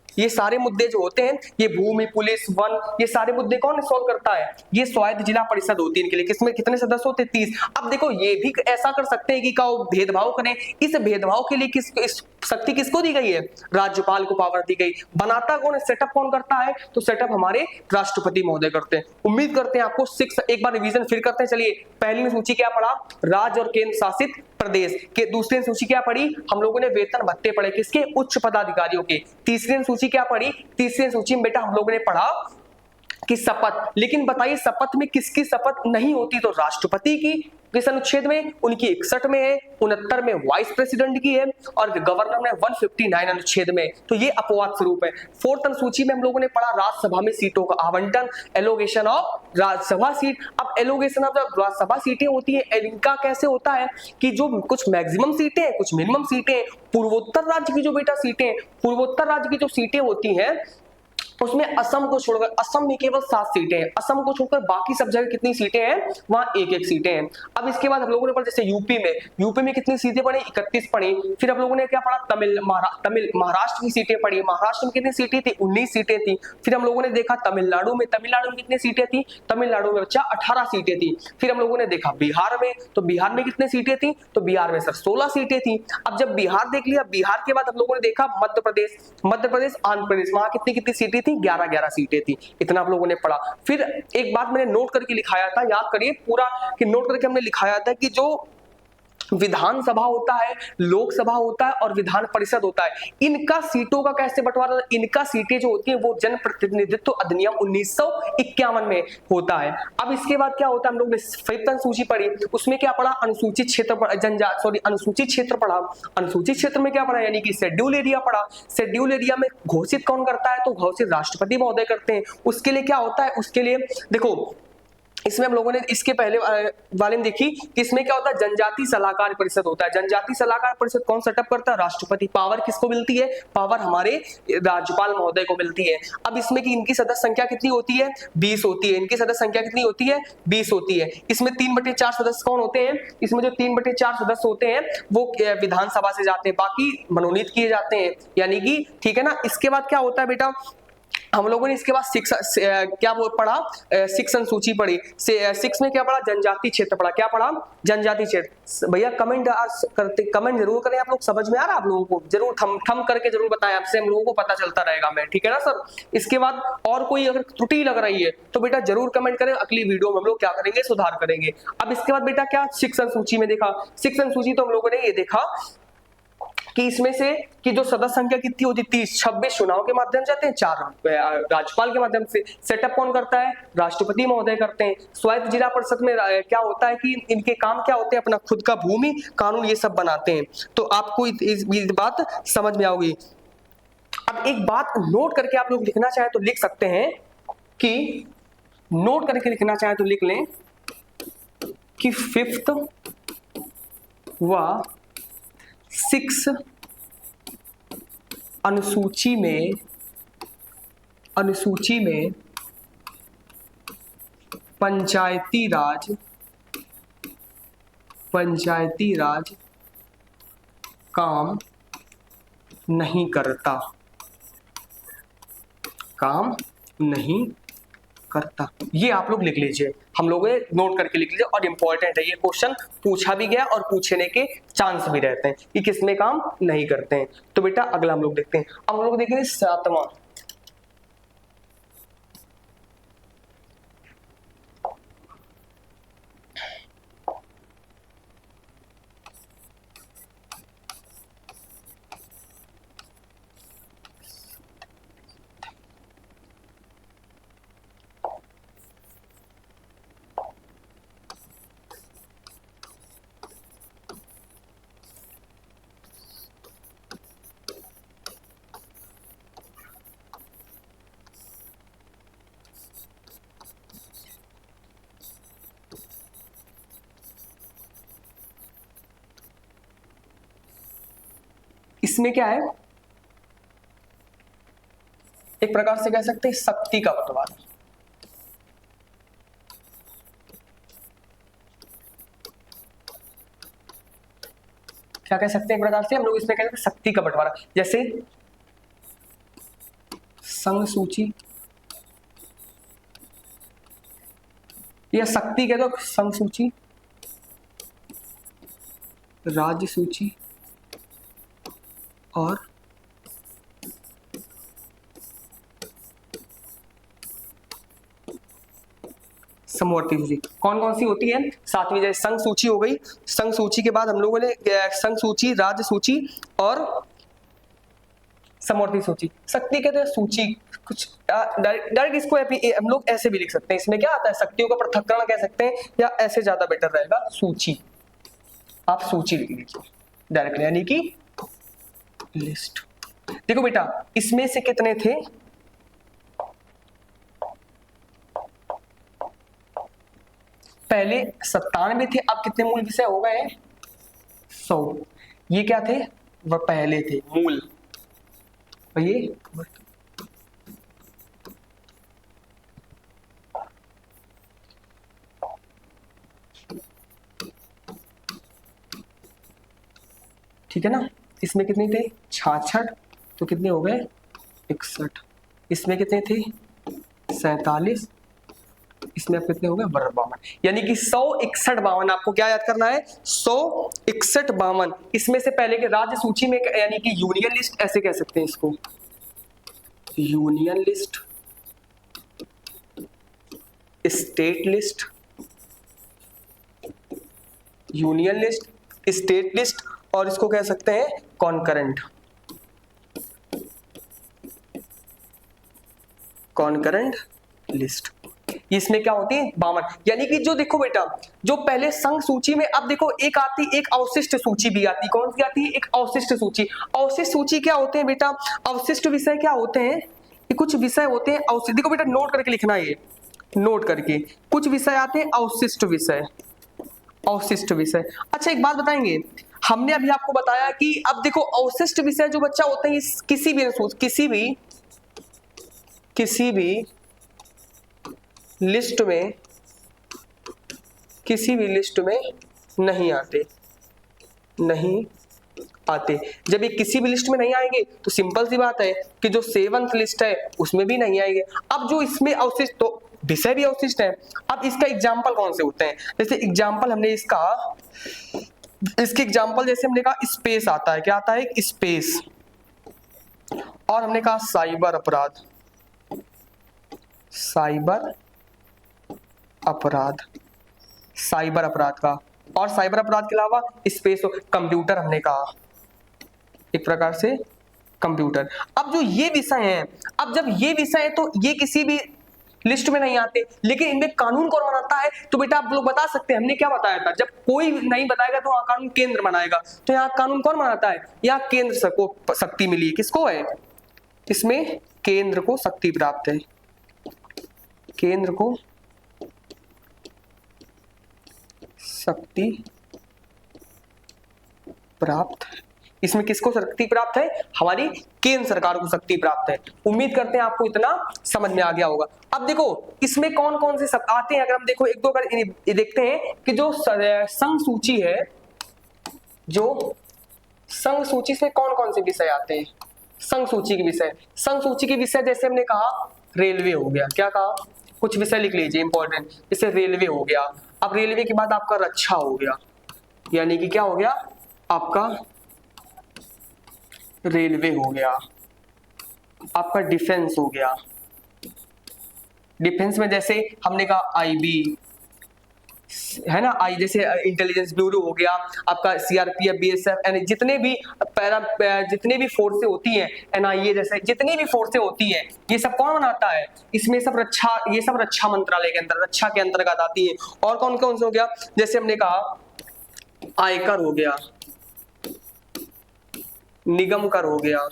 ये सारे मुद्दे जो होते हैं, ये भूमि, पुलिस, वन, ये सारे मुद्दे कौन सॉल्व करता है? ये स्वायत्त जिला परिषद होती है इनके लिए। किसमें कितने सदस्य होते हैं? 30। अब देखो ये भी ऐसा कर सकते हैं कि क्या भेदभाव करें, इस भेदभाव के लिए इस शक्ति किसको दी गई है? राज्यपाल को पावर दी गई। बनाता कौन है? सेटअप कौन करता है? तो सेटअप हमारे राष्ट्रपति महोदय करते हैं। उम्मीद करते हैं आपको एक बार रिवीजन फिर करते हैं। चलिए, पहली सूची क्या पढ़ा? राज्य और केंद्र शासित प्रदेश के। दूसरी सूची क्या पढ़ी हम लोगों ने? वेतन भत्ते पढ़े, किसके? उच्च पदाधिकारियों के। तीसरी सूची क्या पढ़ी? तीसरी सूची में बेटा हम लोगों ने पढ़ा कि शपथ। लेकिन बताइए शपथ में किसकी शपथ नहीं होती? तो राष्ट्रपति की। किस अनुच्छेद में? उनकी 61 में है, 69 में वाइस प्रेसिडेंट की है, और गवर्नर में 159 अनुच्छेद में। तो ये अपवाद स्वरूप है। फोर्थ अनुसूची में हम लोगों ने पढ़ा राज्यसभा में सीटों का आवंटन, एलोगेशन ऑफ राज्यसभा सीट। अब एलोगेशन ऑफ राज्यसभा सीटें होती है, इनका कैसे होता है कि जो कुछ मैक्सिमम सीटें हैं, कुछ मिनिमम सीटें, पूर्वोत्तर राज्य की जो बेटा सीटें, पूर्वोत्तर राज्य की जो सीटें होती हैं उसमें असम को छोड़कर, असम में केवल 7 सीटें हैं, असम को छोड़कर बाकी सब जगह कितनी सीटें हैं? वहां एक एक सीटें हैं। अब इसके बाद हम लोगों ने पढ़ा जैसे यूपी में कितनी सीटें पढ़ी? 31 पढ़ी। फिर हम लोगों ने क्या पढ़ा? महाराष्ट्र की सीटें पढ़ी। महाराष्ट्र में कितनी सीटें थी? 19 सीटें थी। फिर हम लोगों ने देखा तमिलनाडु में कितनी सीटें थी? तमिलनाडु में बच्चा 18 सीटें थी। फिर हम लोगों ने देखा बिहार में, तो बिहार में कितने सीटें थी? तो बिहार में सर 16 सीटें थी। अब जब बिहार देख लिया, बिहार के बाद हम लोगों ने देखा मध्य प्रदेश, आंध्र प्रदेश, वहां कितनी सीटें थी? 11 सीटें थी। इतना आप लोगों ने पढ़ा। फिर एक बात मैंने नोट करके लिखाया था, याद करिए पूरा कि नोट करके हमने लिखाया था कि जो विधानसभा होता है, लोकसभा होता है और विधान परिषद होता है, इनका सीटों का कैसे बंटवारा? इनका सीटें जो होती है वो जन प्रतिनिधित्व अधिनियम 1951 में होता है। अब इसके बाद क्या होता है? हम लोग ने फिफ्थ अनुसूची पढ़ी, उसमें क्या पढ़ा? अनुसूचित क्षेत्र, अनुसूचित क्षेत्र पढ़ा। अनुसूचित क्षेत्र में क्या पढ़ा? यानी कि शेड्यूल एरिया पढ़ा। शेड्यूल एरिया में घोषित कौन करता है? तो घोषित राष्ट्रपति महोदय करते हैं। उसके लिए क्या होता है? उसके लिए देखो इसमें हम लोगों ने इसके पहले वाले में देखी कि इसमें क्या होता है? जनजाति सलाहकार परिषद होता है। जनजाति सलाहकार परिषद कौन सेटअप करता है? राष्ट्रपति। पावर किसको मिलती है? पावर हमारे राज्यपाल महोदय को मिलती है। अब इसमें कि इनकी सदस्य संख्या कितनी होती है? 20 होती है। इनकी सदस्य संख्या कितनी होती है? 20 होती है। इसमें 3/4 सदस्य कौन होते हैं? इसमें जो 3/4 सदस्य होते हैं वो विधानसभा से जाते हैं, बाकी मनोनीत किए जाते हैं, यानी कि ठीक है ना। इसके बाद क्या होता है बेटा? हम लोगों ने इसके बाद क्या वो पढ़ा? 6 अनुसूची पढ़ी। 6 में क्या पढ़ा? जनजाति क्षेत्र पढ़ा। क्या पढ़ा? जनजाति क्षेत्र। भैया कमेंट जरूर करें। आप लोग समझ में आ रहा है? आप लोगों को जरूर थम करके जरूर बताएं, आपसे हम लोगों को पता चलता रहेगा। मैं ठीक है ना सर? इसके बाद और कोई अगर त्रुटि लग रही है तो बेटा जरूर कमेंट करें, अगली वीडियो में हम लोग क्या करेंगे? सुधार करेंगे। अब इसके बाद बेटा क्या 6 अनुसूची में देखा? 6 अनुसूची तो हम लोगों ने ये देखा कि इसमें से कि जो सदस्य संख्या कितनी होती? 30। 26 चुनाव के माध्यम से आते हैं, 4 राज्यपाल के माध्यम से। सेटअप कौन करता है? राष्ट्रपति महोदय करते हैं। स्वायत्त जिला परिषद में क्या होता है कि इनके काम क्या होते हैं? अपना खुद का भूमि कानून ये सब बनाते हैं। तो आपको इस बात समझ में आओगी। अब एक बात नोट करके आप लोग लिखना चाहे तो लिख सकते हैं, कि नोट करके लिखना चाहे तो लिख लें कि 5th व 6 अनुसूची में पंचायती राज काम नहीं करता। ये आप लोग लिख लीजिए, हम लोग नोट करके लिख लीजिए, और इंपॉर्टेंट है ये क्वेश्चन, पूछा भी गया और पूछने के चांस भी रहते हैं कि किसमें काम नहीं करते हैं। तो बेटा अगला हम लोग देखते हैं। अब हम लोग देखेंगे 7वां। इसमें क्या है? एक प्रकार से कह सकते हैं शक्ति का बंटवारा। क्या कह सकते हैं एक प्रकार से हम लोग इसमें कह सकते हैं शक्ति का बंटवारा। जैसे संघ सूची या शक्ति कह दो, संघ सूची, राज्य सूची और समवर्ती सूची। कौन कौन सी होती है? सातवीं, जैसे संघ सूची हो गई, संघ सूची के बाद हम लोगों ने संघ सूची, राज्य सूची और समवर्ती सूची। शक्ति कहते हैं सूची, कुछ डायरेक्ट इसको हम लोग ऐसे भी लिख सकते हैं। इसमें क्या आता है, शक्तियों का पृथक्करण कह सकते हैं, या ऐसे ज्यादा बेटर रहेगा सूची, आप सूची लिख लीजिए डायरेक्टली, यानी कि लिस्ट। देखो बेटा इसमें से कितने थे, पहले 97 थे, अब कितने मूल विषय हो गए हैं? 100। ये क्या थे? वह पहले थे मूल, और ये ठीक है ना। इसमें कितने थे? 66, तो कितने हो गए? 61। इसमें कितने थे? 47, इसमें आप कितने हो गए? 52। यानी कि 161 52, आपको क्या याद करना है? 161 52। इसमें से पहले के राज्य सूची में, यानी कि यूनियन लिस्ट ऐसे कह सकते हैं इसको, union list, state list, union list, state list, और इसको कह सकते हैं कॉन्करेंट, कॉन्करेंट लिस्ट। इसमें क्या होती है? 52। यानी कि जो देखो बेटा, जो पहले संघ सूची में, अब देखो एक आती, एक अवशिष्ट सूची भी आती। कौन सी आती है? एक अवशिष्ट सूची। अवशिष्ट सूची क्या होते हैं बेटा? अवशिष्ट विषय क्या होते हैं? ये कुछ विषय होते हैं अवशिष्ट, देखो बेटा नोट करके लिखना, ये नोट करके, कुछ विषय आते हैं अवशिष्ट विषय, अवशिष्ट विषय। अच्छा एक बात बताएंगे, हमने अभी आपको बताया कि अब देखो अवशिष्ट विषय जो बच्चा होते हैं किसी भी लिस्ट में, किसी भी लिस्ट में नहीं आते, नहीं आते। जब ये किसी भी लिस्ट में नहीं आएंगे तो सिंपल सी बात है कि जो 7th लिस्ट है उसमें भी नहीं आएंगे। अब जो इसमें अवशिष्ट, तो विषय भी अवशिष्ट है। अब इसका एग्जाम्पल कौन से होते हैं? जैसे एग्जाम्पल हमने इसके एग्जाम्पल जैसे हमने कहा स्पेस आता है, क्या आता है? स्पेस। और हमने कहा साइबर अपराध, साइबर अपराध, साइबर अपराध का, और साइबर अपराध के अलावा स्पेस, कंप्यूटर हमने कहा एक प्रकार से कंप्यूटर। अब जो ये विषय हैं, अब जब ये विषय है तो ये किसी भी लिस्ट में नहीं आते, लेकिन इनमें कानून कौन बनाता है? तो बेटा आप लोग बता सकते हैं, हमने क्या बताया था, जब कोई नहीं बताएगा तो वहां कानून केंद्र बनाएगा। तो यहाँ कानून कौन बनाता है? यहाँ केंद्र को शक्ति मिली है। किसको है? इसमें केंद्र को शक्ति प्राप्त है, केंद्र को शक्ति प्राप्त। इसमें किसको शक्ति प्राप्त है? हमारी केंद्र सरकार को शक्ति प्राप्त है। उम्मीद करते हैं आपको इतना समझ में आ गया होगा। अब देखो इसमें कौन कौन से शब्द आते हैं, अगर हम देखो एक दो अगर देखते हैं कि जो संघ सूची है, जो संघ सूची से कौन कौन से विषय आते हैं? संघ सूची के विषय, संघ सूची के विषय जैसे हमने कहा रेलवे हो गया, क्या कहा? कुछ विषय लिख लीजिए इंपॉर्टेंट, जैसे रेलवे हो गया। अब रेलवे के बाद आपका रक्षा हो गया, यानी कि क्या हो गया आपका? रेलवे हो गया। आपका डिफेंस हो गया, डिफेंस में जैसे हमने कहा आईबी है ना, आई जैसे इंटेलिजेंस ब्यूरो हो गया, आपका सीआरपीएफ, बीएसएफ, जितने भी फोर्सें होती हैं, एनआईए जैसे जितनी भी फोर्सें होती हैं, ये सब कौन बनाता है? इसमें सब रक्षा, ये सब रक्षा मंत्रालय के अंदर, रक्षा के अंतर्गत आती है। और कौन कौन से हो गया? जैसे हमने कहा आयकर हो गया, निगम कर हो गया,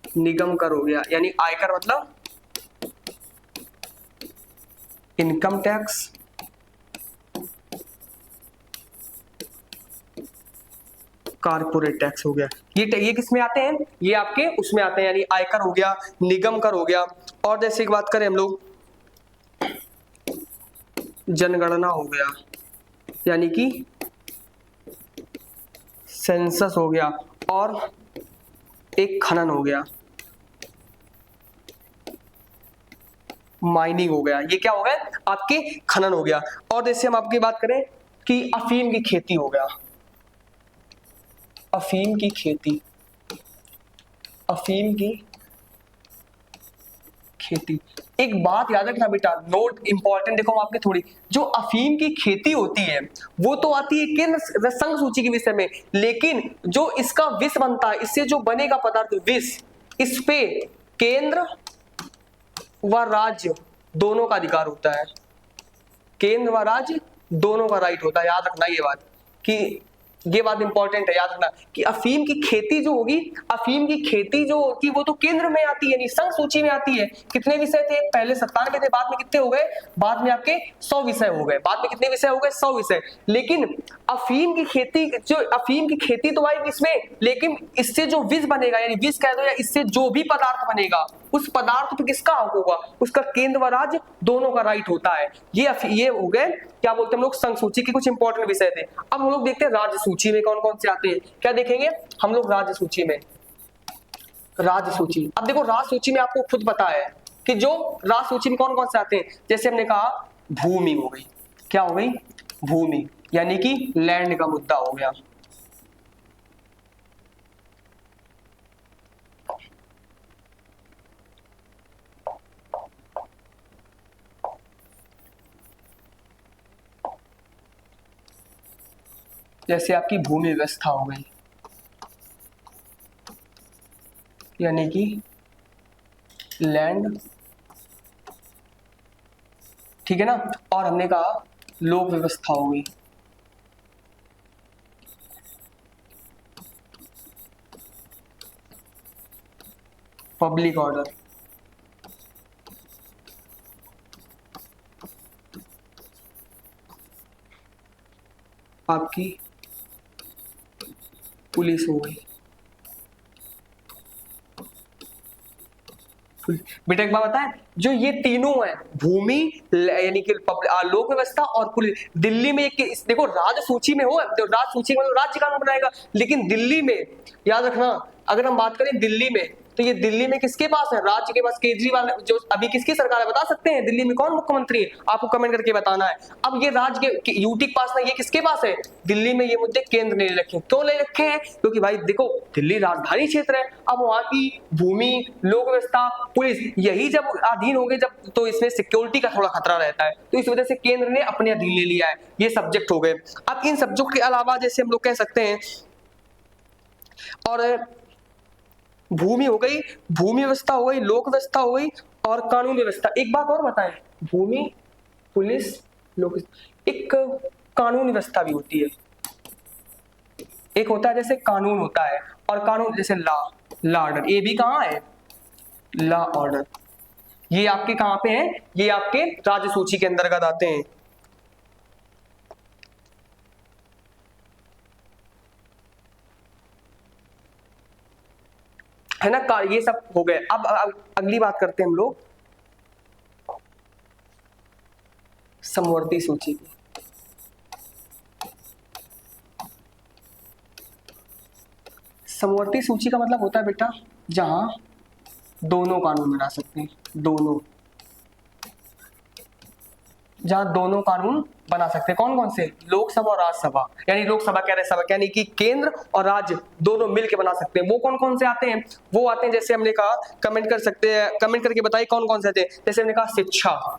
निगम कर हो गया, यानी आयकर मतलब इनकम टैक्स, कारपोरेट टैक्स हो गया। ये किस में आते हैं? ये आपके उसमें आते हैं, यानी आयकर हो गया, निगम कर हो गया। और जैसे एक बात करें हम लोग जनगणना हो गया, यानी कि सेंसस हो गया और एक खनन हो गया, माइनिंग हो गया। ये क्या हो गया? आपके खनन हो गया। और जैसे हम आपकी बात करें कि अफीम की खेती हो गया, अफीम की खेती, अफीम की खेती। एक बात याद रखना बेटा, नोट इंपॉर्टेंट, देखो हम आपके थोड़ी, जो अफीम की खेती होती है वो तो आती है केंद्र संघ सूची के विषय में, लेकिन जो इसका विष बनता है, इससे जो बनेगा पदार्थ विष, इस पे केंद्र व राज्य दोनों का अधिकार होता है, केंद्र व राज्य दोनों का राइट होता है। याद रखना ये बात, कि ये बात इंपॉर्टेंट है, याद रखना कि अफीम की खेती जो होगी, अफीम की खेती जो होती है वो तो केंद्र में आती है, यानी संघ सूची में आती है। कितने विषय थे? पहले 97 थे, बाद में कितने हो गए? बाद में आपके 100 विषय हो गए। बाद में कितने विषय हो गए? 100 विषय। लेकिन अफीम की खेती, जो अफीम की खेती तो आएगी इसमें, लेकिन इससे जो विष बनेगा, यानी विष कह दो, या इससे जो भी पदार्थ बनेगा, उस पदार्थ पर किसका हक होगा? उसका केंद्र व राज्य दोनों का राइट होता है। ये हो गए, क्या बोलते हैं हम लोग, संघ सूची के कुछ इंपॉर्टेंट विषय थे। अब हम लोग देखते हैं राज्य सूची में कौन कौन से आते हैं। क्या देखेंगे हम लोग राज्य सूची में? राज्य सूची, अब देखो राज्य सूची में आपको खुद पता है कि जो राज्य सूची में कौन कौन से आते हैं। जैसे हमने कहा भूमि हो गई, क्या हो गई? भूमि, यानी कि लैंड का मुद्दा हो गया। जैसे आपकी भूमि व्यवस्था हो गई, यानी कि लैंड, ठीक है ना। और हमने कहा लोक व्यवस्था हो गई, पब्लिक ऑर्डर, आपकी पुलिस हो गई। बेटा एक बात बताएं, जो ये तीनों है, भूमि यानी कि लोक व्यवस्था और पुलिस, दिल्ली में एक देखो राज्य सूची में हो, तो राज्य सूची में राज्य कानून बनाएगा, लेकिन दिल्ली में याद रखना, अगर हम बात करें दिल्ली में, तो ये दिल्ली में किसके पास है? राज्य के पास। केजरीवाल जो अभी किसकी सरकार है बता सकते हैं? दिल्ली में कौन मुख्यमंत्री है? आपको कमेंट करके बताना है। अब ये राज्य के यूटी के पास ना, ये किसके पास है? दिल्ली में। ये मुद्दे केंद्र ने ले रखे हैं। क्यों ले रखे हैं? क्योंकि भाई देखो दिल्ली राजधानी क्षेत्र है, अब वहां की भूमि, लोक व्यवस्था, पुलिस, यही जब अधीन हो गए, जब तो इसमें सिक्योरिटी का थोड़ा खतरा रहता है, तो इस वजह से केंद्र ने अपने अधीन ले लिया है। ये सब्जेक्ट हो गए। अब इन सब्जेक्ट के अलावा जैसे हम लोग कह सकते हैं, और भूमि हो गई, भूमि व्यवस्था हो गई, लोक व्यवस्था हो गई, और कानून व्यवस्था। एक बात और बताएं, भूमि, पुलिस, लोक, एक कानून व्यवस्था भी होती है। एक होता है जैसे कानून होता है, और कानून जैसे लॉ ऑर्डर, ये भी कहाँ है? Law order. ये आपके कहां पे हैं? ये आपके राज्य सूची के अंतर्गत आते हैं। है ना, ये सब हो गए। अब अगली बात करते हैं हम लोग समवर्ती सूची की। समवर्ती सूची का मतलब होता है बेटा, जहां दोनों कानून बना सकते हैं, दोनों, जहां दोनों कानून बना सकते हैं। कौन कौन से? लोकसभा और राज्यसभा, यानी लोकसभा कह रहे सभा, यानी कि केंद्र और राज्य दोनों मिलकर बना सकते हैं। वो कौन कौन से आते हैं? वो आते हैं जैसे हमने कहा, कमेंट कर सकते हैं, कमेंट करके बताइए कौन कौन से आते हैं। जैसे हमने कहा शिक्षा,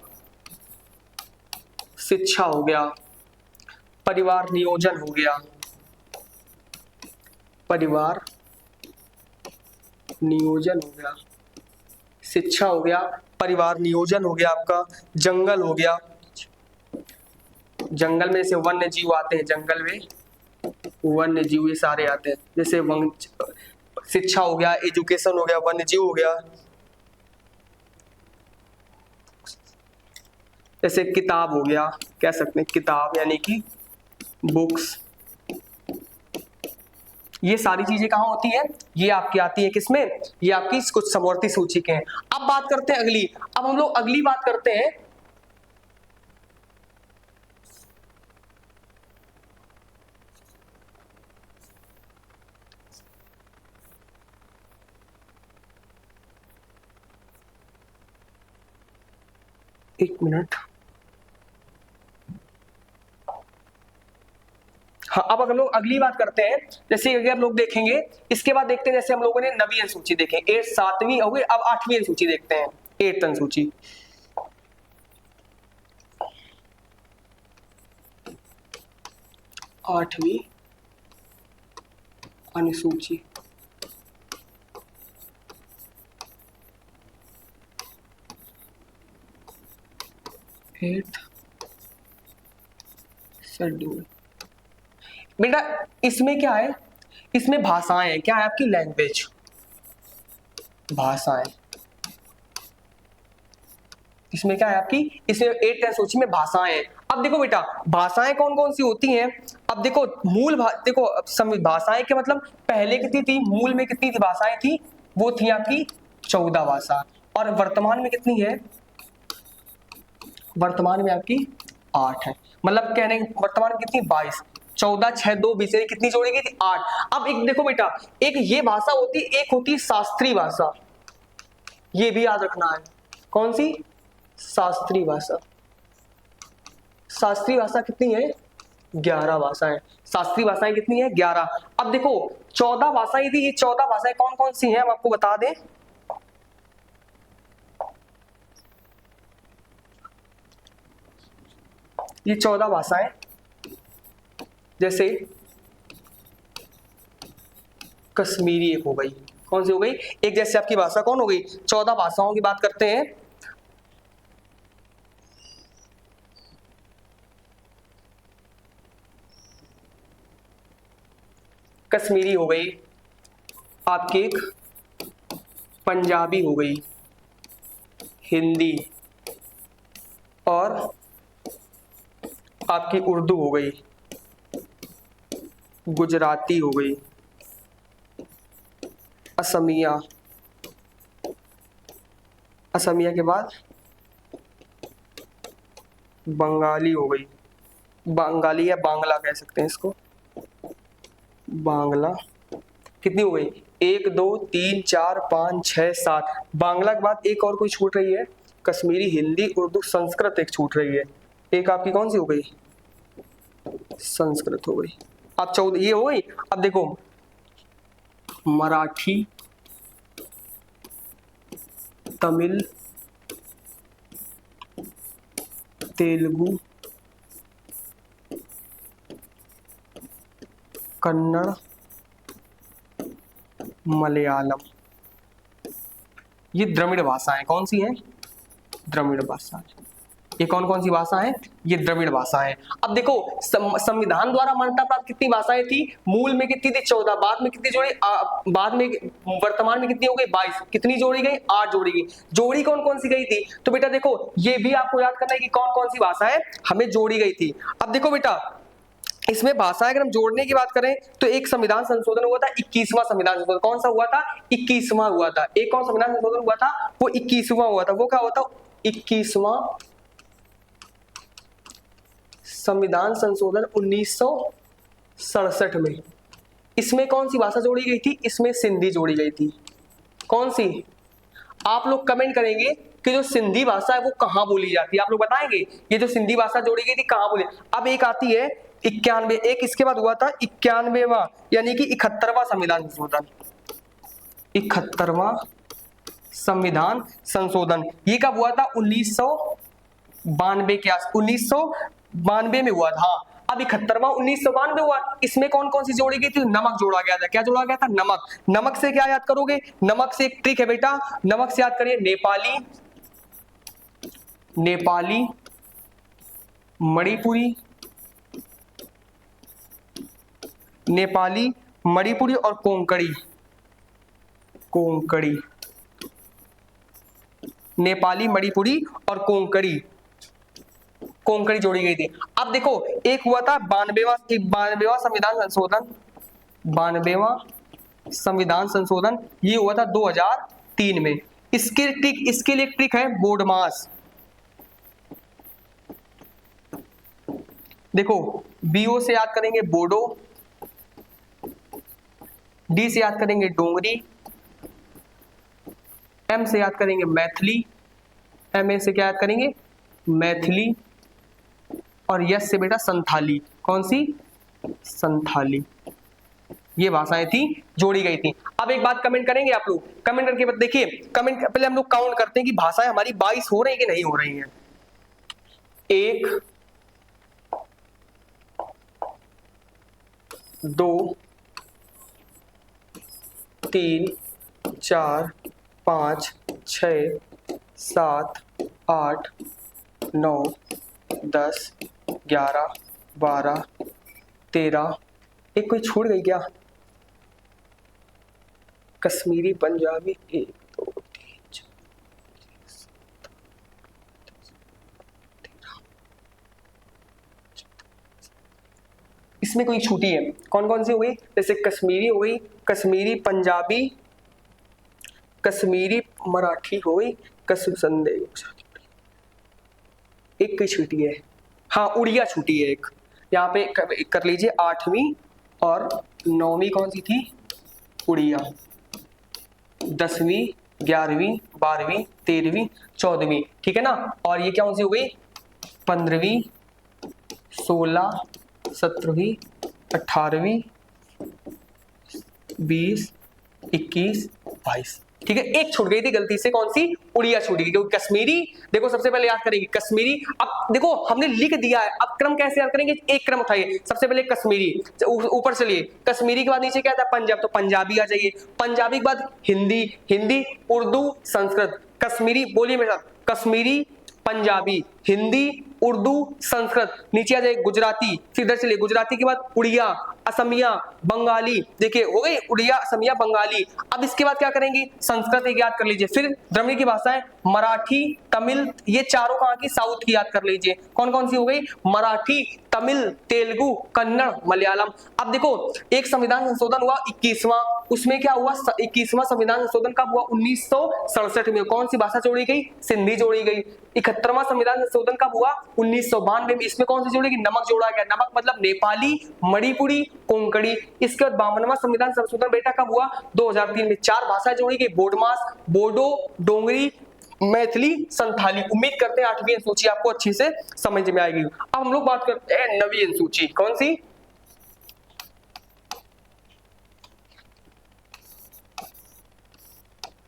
शिक्षा हो गया, परिवार नियोजन हो गया, परिवार नियोजन हो गया, शिक्षा हो गया, परिवार नियोजन हो गया, आपका जंगल हो गया, जंगल में जैसे वन्य जीव आते हैं, जंगल में वन्य जीव ये सारे आते हैं। जैसे शिक्षा हो गया, एजुकेशन हो गया, वन्य जीव हो गया। जैसे किताब हो गया, कह सकते हैं किताब, यानी कि बुक्स। ये सारी चीजें कहाँ होती हैं? ये आपकी आती है किसमें? ये आपकी कुछ समवर्ती सूची के हैं। अब बात करते हैं अगली, अब हम लोग अगली बात करते हैं एक मिनट। हाँ, अब अगर लोग अगली बात करते हैं, जैसे अगर लोग देखेंगे, इसके बाद देखते हैं, जैसे हम लोगों ने नवीं अनुसूची देखें, 7वीं हो गई, अब 8वीं अनुसूची देखते हैं, 8th अनुसूची। आठवीं अनुसूची, एट्थ शेड्यूल। बेटा इसमें क्या है, इसमें भाषाएं हैं, क्या है आपकी लैंग्वेज, भाषाएं। इसमें क्या है आपकी, इसमें 8th अनुसूची में भाषाएं हैं। अब देखो बेटा भाषाएं कौन कौन सी होती हैं, अब देखो देखो भाषाएं के मतलब पहले कितनी थी, मूल में कितनी थी भाषाएं थी, वो थी आपकी 14 भाषा, और वर्तमान में कितनी है, वर्तमान में आपकी 8 है, मतलब कहने वर्तमान में कितनी 22, 14 6 2 20 कितनी जोड़ी गई थी 8। अब एक देखो बेटा, एक ये भाषा होती, एक होती शास्त्रीय भाषा, ये भी याद रखना है, कौन सी, शास्त्रीय भाषा। शास्त्रीय भाषा कितनी है, 11 भाषाएं, शास्त्रीय भाषाएं कितनी है 11। अब देखो 14 भाषाएं थी, ये 14 भाषाएं कौन कौन सी हैं हम आपको बता दें, ये 14 भाषाएं, जैसे कश्मीरी एक हो गई, कौन सी हो गई एक, जैसे आपकी भाषा कौन हो गई, 14 भाषाओं की बात करते हैं, कश्मीरी हो गई आपकी, एक पंजाबी हो गई, हिंदी, और आपकी उर्दू हो गई, गुजराती हो गई, असमिया, असमिया के बाद बंगाली हो गई, बंगाली या बांग्ला कह सकते हैं इसको, बांग्ला कितनी हो गई, 1 2 3 4 5 6 7, बांग्ला के बाद एक और कोई छूट रही है, कश्मीरी, हिंदी, उर्दू, संस्कृत एक छूट रही है, एक आपकी कौन सी हो गई, संस्कृत हो गई। अब 14 ये हो गई। अब देखो मराठी, तमिल, तेलुगु, कन्नड़, मलयालम, ये द्रविड़ भाषाएं, कौन सी हैं, द्रविड़ भाषा। ये कौन कौन सी भाषा है, ये द्रविड़ भाषा है। अब देखो संविधान द्वारा मान्यता प्राप्त कितनी भाषाएं थी, मूल में कितनी थी 14, बाद में कितनी जोड़ी, बाद में वर्तमान में कितनी हो गई 22, कितनी जोड़ी गई 8 जोड़ी गई, जोड़ी कौन कौन सी गई थी, तो बेटा देखो ये भी आपको याद करना है कि कौन कौन सी भाषाएं हमें जोड़ी गई थी। अब देखो बेटा इसमें भाषाएं अगर हम जोड़ने की बात करें तो एक संविधान संशोधन हुआ था, 21वां संविधान संशोधन, कौन सा हुआ था, 21वां हुआ था, एक कौन संविधान संशोधन हुआ था, वो 21वां हुआ था, वो क्या हुआ था, 21वां संविधान संशोधन 1967 में। इसमें कौन सी भाषा जोड़ी गई थी, इसमें सिंधी जोड़ी गई थी, कौन सी, आप लोग कमेंट करेंगे कि जो सिंधी भाषा है वो कहां बोली जाती है, आप लोग बताएंगे ये जो सिंधी भाषा जोड़ी गई थी कहां बोली। अब एक आती है 91, एक इसके बाद हुआ था 91वां यानी कि 71वां संविधान संशोधन, 71वां संविधान संशोधन, ये कब हुआ था 1992 के आस 1992 में हुआ था। हाँ, अब 71वां 1992 हुआ, इसमें कौन कौन सी जोड़ी गई थी, नमक जोड़ा गया था, क्या जोड़ा गया था, नमक। नमक से क्या याद करोगे, नमक से एक ट्रिक है बेटा, नमक से याद करिए नेपाली, नेपाली, मणिपुरी, नेपाली, मणिपुरी और कोंकणी, कोंकणी, नेपाली, मणिपुरी और कोंकणी, कोंकणी जोड़ी गई थी। अब देखो एक हुआ था 92वां संविधान संशोधन, 92वां संविधान संशोधन, ये हुआ था 2003 में। इसके लिए एक ट्रिक है बोडमास, देखो बीओ से याद करेंगे बोडो, डी से याद करेंगे डोंगरी, एम से याद करेंगे मैथिली, एम ए से क्या याद करेंगे मैथिली और यस से बेटा संथाली। कौन सी? संथाली। ये भाषाएं थी, जोड़ी गई थी। अब एक बात कमेंट करेंगे आप लोग, कमेंट करके देखिए, कमेंट पहले हम लोग काउंट करते हैं कि भाषाएं हमारी 22 हो रही कि नहीं हो रही हैं। 1 2 3 4 5 6 7 8 9 10 11 12 13। एक कोई छूट गई क्या? कश्मीरी, पंजाबी। 1 2 3 4 इसमें कोई छूटी है? कौन कौन सी हो गई? जैसे कश्मीरी हो गई, कश्मीरी पंजाबी, कश्मीरी मराठी हो गई, एक कोई छूटी है। हाँ, उड़िया छूटी है एक। यहाँ पे कर लीजिए 8वीं और 9वीं कौन सी थी? उड़िया। 10वीं 11वीं 12वीं 13वीं 14वीं, ठीक है ना। और ये क्या कौन सी हो गई? 15वीं 16 17वीं 18वीं 20 21 22, ठीक है। एक छूट गई थी गलती से, कौन सी? उड़िया छूट गई, क्योंकि कश्मीरी देखो सबसे पहले याद करेंगे कश्मीरी। अब देखो हमने लिख दिया है, अब क्रम कैसे याद करेंगे? एक क्रम उठाइए, सबसे पहले कश्मीरी, ऊपर चलिए, कश्मीरी के बाद नीचे क्या था? पंजाब, तो पंजाबी आ जाइए। पंजाबी के बाद हिंदी, हिंदी उर्दू संस्कृत। कश्मीरी बोलिए मेरे साथ, कश्मीरी पंजाबी हिंदी उर्दू संस्कृत। नीचे आ जाए गुजराती, फिर इधर चलिए, गुजराती के बाद उड़िया असमिया बंगाली। देखिए हो गई उड़िया असमिया बंगाली। अब इसके बाद क्या करेंगे? संस्कृत एक याद कर लीजिए, फिर द्रविड़ की भाषाएं मराठी तमिल, ये चारों कहाँ की? साउथ की याद कर लीजिए। कौन कौन सी हो गई? मराठी तमिल तेलुगु कन्नड़ मलयालम। अब देखो एक संविधान संशोधन हुआ 21वां, उसमें क्या हुआ? 21वां संविधान संशोधन कब हुआ? 1967 में। कौन सी भाषा जोड़ी गई? सिंधी जोड़ी गई। 71वां संविधान संशोधन कब हुआ? 1992 में। इसमें कौन सी जोड़ी गई? नमक जोड़ा गया। नमक मतलब नेपाली मणिपुरी कोंकणी। इसके बाद 52वां संविधान संशोधन बेटा कब हुआ? 2003 में। 4 भाषाएं जोड़ी गई, बोडमास बोडो डोंगरी मैथिली संथाली। उम्मीद करते हैं 8वीं अनुसूची आपको अच्छी से समझ में आएगी। अब हम लोग बात करते हैं 9वीं अनुसूची। कौन सी?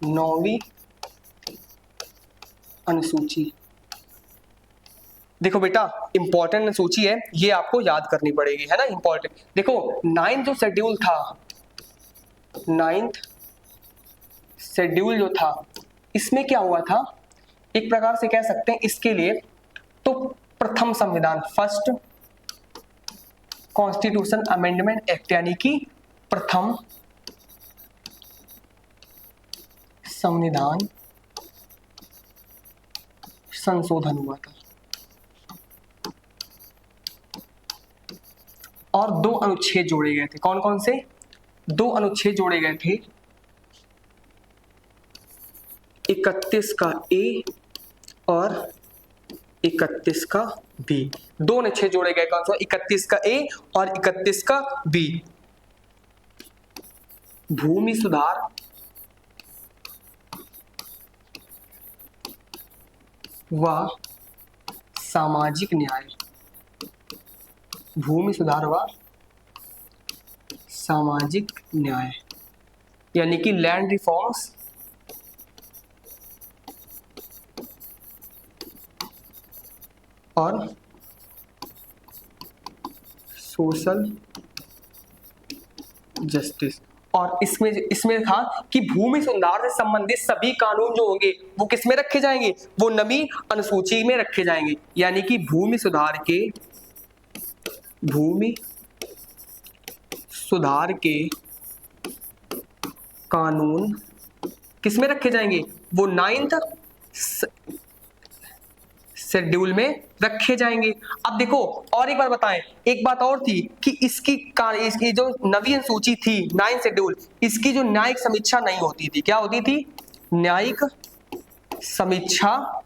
9वीं अनुसूची। देखो बेटा इंपॉर्टेंट अनुसूची है, ये आपको याद करनी पड़ेगी, है ना, इंपॉर्टेंट। देखो 9th जो शेड्यूल था, 9th शेड्यूल जो था, इसमें क्या हुआ था? एक प्रकार से कह सकते हैं इसके लिए तो प्रथम संविधान, फर्स्ट कॉन्स्टिट्यूशन अमेंडमेंट एक्ट, यानी कि प्रथम संविधान संशोधन हुआ था। और 2 अनुच्छेद जोड़े गए थे। कौन कौन से? 2 अनुच्छेद जोड़े गए थे, 31 का ए और 31 का बी। 2 अनुच्छेद जोड़े गए। कौन सा? 31 का ए और 31 का बी। भूमि सुधार व सामाजिक न्याय, भूमि सुधार व सामाजिक न्याय, यानी कि लैंड रिफॉर्म्स और सोशल जस्टिस। और इसमें था कि भूमि सुधार से संबंधित सभी कानून जो होंगे वो किस में रखे जाएंगे? वो 9वीं अनुसूची में रखे जाएंगे। यानी कि भूमि सुधार के कानून किस में रखे जाएंगे? वो 9th शेड्यूल में रखे जाएंगे। अब देखो और एक बार बताएं, एक बात और थी कि इसकी जो 9वीं अनुसूची थी, 9th शेड्यूल, इसकी जो न्यायिक समीक्षा नहीं होती थी। क्या होती थी? न्यायिक समीक्षा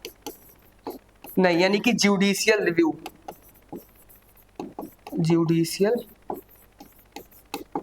नहीं, यानी कि जुडिशियल रिव्यू, जुडिशियल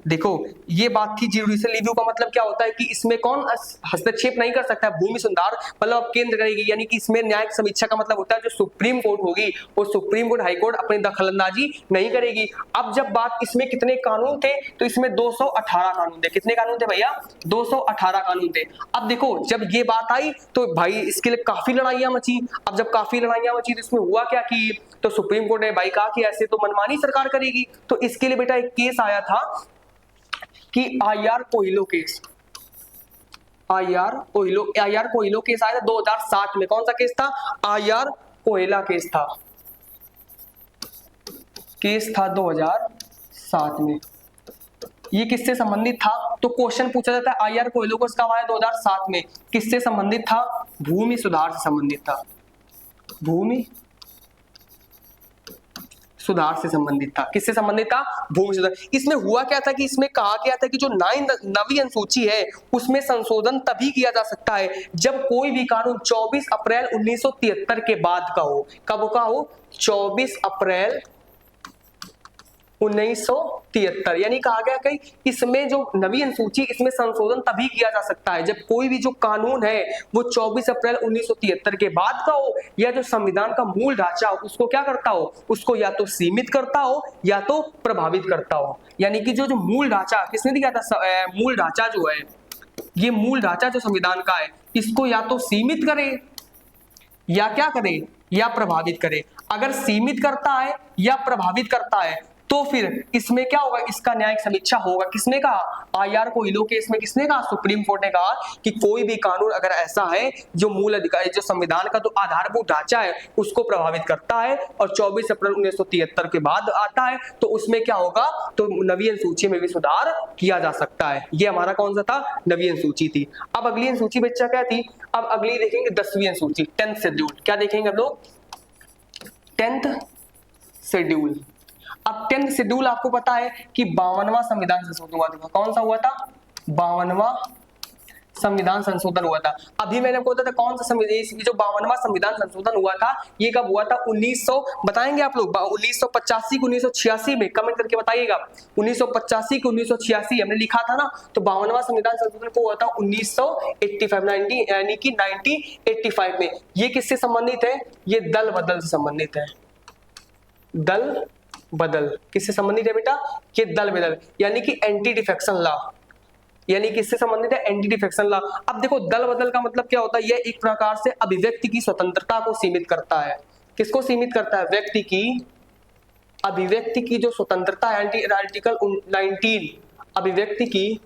देखो ये बात थी ज्यूडिशियल रिव्यू का मतलब क्या होता है कि इसमें कौन हस्तक्षेप नहीं कर सकता है, भूमि सुधार मतलब अब केंद्र करेगी, यानी कि इसमें न्यायिक समीक्षा का मतलब होता है जो सुप्रीम कोर्ट होगी वो सुप्रीम कोर्ट हाई कोर्ट अपनी दखलंदाजी नहीं करेगी। अब जब बात इसमें कितने कानून थे तो इसमें 218 कानून थे। कितने कानून थे भैया? 218 कानून थे। अब देखो जब ये बात आई तो भाई इसके लिए काफी लड़ाइयां मची। अब जब काफी लड़ाइयां मची तो इसमें हुआ क्या कि तो सुप्रीम कोर्ट ने भाई कहा कि ऐसे तो मनमानी सरकार करेगी, तो इसके लिए बेटा एक केस आया था कि आईआर कोहिलो केस, आईआर कोहिलो केस आया था 2007 में। कौन सा केस था? आईआर कोहिला केस था, 2007 में। ये किससे संबंधित था? तो क्वेश्चन पूछा जाता है आईआर कोहिलो केस कब आया? 2007 में। किससे संबंधित था? भूमि सुधार से संबंधित था, भूमि सुधार से संबंधित था। किससे संबंधित था? भूमि सुधार। इसमें हुआ क्या था कि इसमें कहा गया था कि जो नवी अनुसूची है उसमें संशोधन तभी किया जा सकता है जब कोई भी कानून 24 अप्रैल 1973 के बाद का हो। कब का हो? 24 अप्रैल 1973। यानी कहा गया कि इसमें जो नवी अनुसूची इसमें संशोधन तभी किया जा सकता है जब कोई भी जो कानून है वो 24 अप्रैल 1973 के बाद का हो, या जो संविधान का मूल ढांचा उसको क्या करता हो, उसको या तो सीमित करता हो या तो प्रभावित करता हो। यानी कि जो मूल ढांचा किसने दिया था? मूल ढांचा जो है, ये मूल ढांचा जो संविधान का है इसको या तो सीमित करे या क्या करे, या प्रभावित करे। अगर सीमित करता है या प्रभावित करता है तो फिर इसमें क्या होगा? इसका न्यायिक समीक्षा होगा। किसने कहा? आईआर कोहिलो केस में किसने कहा? सुप्रीम कोर्ट ने कहा कि कोई भी कानून अगर ऐसा है जो मूल अधिकार जो संविधान का जो आधारभूत ढांचा है उसको प्रभावित करता है और 24 अप्रैल 1973 के बाद आता है तो उसमें क्या होगा? तो नवी अनुसूची में भी सुधार किया जा सकता है। ये हमारा कौन सा था? नवी अनुसूची थी। अब अगली अनुसूची बच्चा क्या थी? अब अगली देखेंगे 10वीं अनुसूची, 10th शेड्यूल। क्या देखेंगे हम लोग? 10th schedule. अब 10th शेड्यूल आपको पता है कि 52वां संविधान संशोधन हुआ था। कौन सा हुआ था? 52वां संविधान संशोधन हुआ था। अभी मैंने आपको बताया था कौन सा संविधान, जो 52वां संविधान संशोधन हुआ था ये कब हुआ था? 1900 बताएंगे आप लोग? 1985 की 1986 में, कमेंट करके बताइएगा। 1985 की 1986 हमने लिखा था ना, तो 52वां संविधान संशोधन को हुआ था 1985 यानी कि 1985 में। ये किससे संबंधित है? ये दल बदल से संबंधित है। दल बदल किससे संबंधित है बेटा? ये दल बदल यानी कि एंटी डिफेक्शन लॉ, यानी किससे संबंधित है? Anti defection law. अब देखो दल बदल का मतलब क्या होता है? यह एक प्रकार से अभिव्यक्ति की स्वतंत्रता को सीमित करता है। किसको सीमित करता है? व्यक्ति की अभिव्यक्ति की जो स्वतंत्रता है, आर्टिकल 19 अभिव्यक्ति की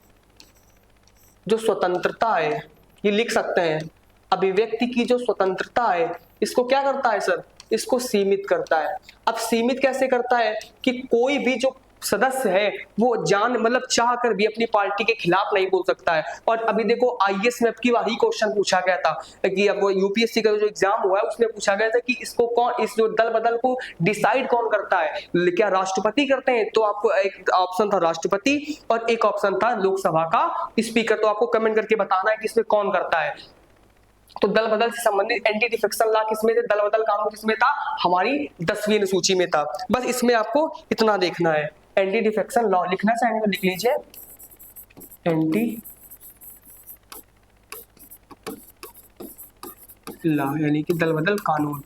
जो स्वतंत्रता है, ये लिख सकते हैं। अभिव्यक्ति की जो स्वतंत्रता है इसको क्या करता है सर? इसको सीमित करता है। अब सीमित कैसे करता है कि कोई भी जो सदस्य है वो मतलब चाह कर भी अपनी पार्टी के खिलाफ नहीं बोल सकता है। और अभी देखो आईएएस में आपकी वही क्वेश्चन पूछा गया था कि अब यूपीएससी का जो एग्जाम हुआ है उसमें पूछा गया था कि इसको कौन, इस जो दल बदल को डिसाइड कौन करता है? क्या राष्ट्रपति करते हैं? तो आपको एक ऑप्शन था राष्ट्रपति और एक ऑप्शन था लोकसभा का स्पीकर। तो आपको कमेंट करके बताना है कि इसमें कौन करता है। तो दल बदल से संबंधित एंटी डिफेक्शन लॉ किसमें थे? दल बदल कानून किसमें था? हमारी 10वीं अनुसूची में था। बस इसमें आपको इतना देखना है। एंटी डिफेक्शन लॉ लिखना चाहेंगे तो लिख लीजिए, एंटी लॉ यानी कि दल बदल कानून।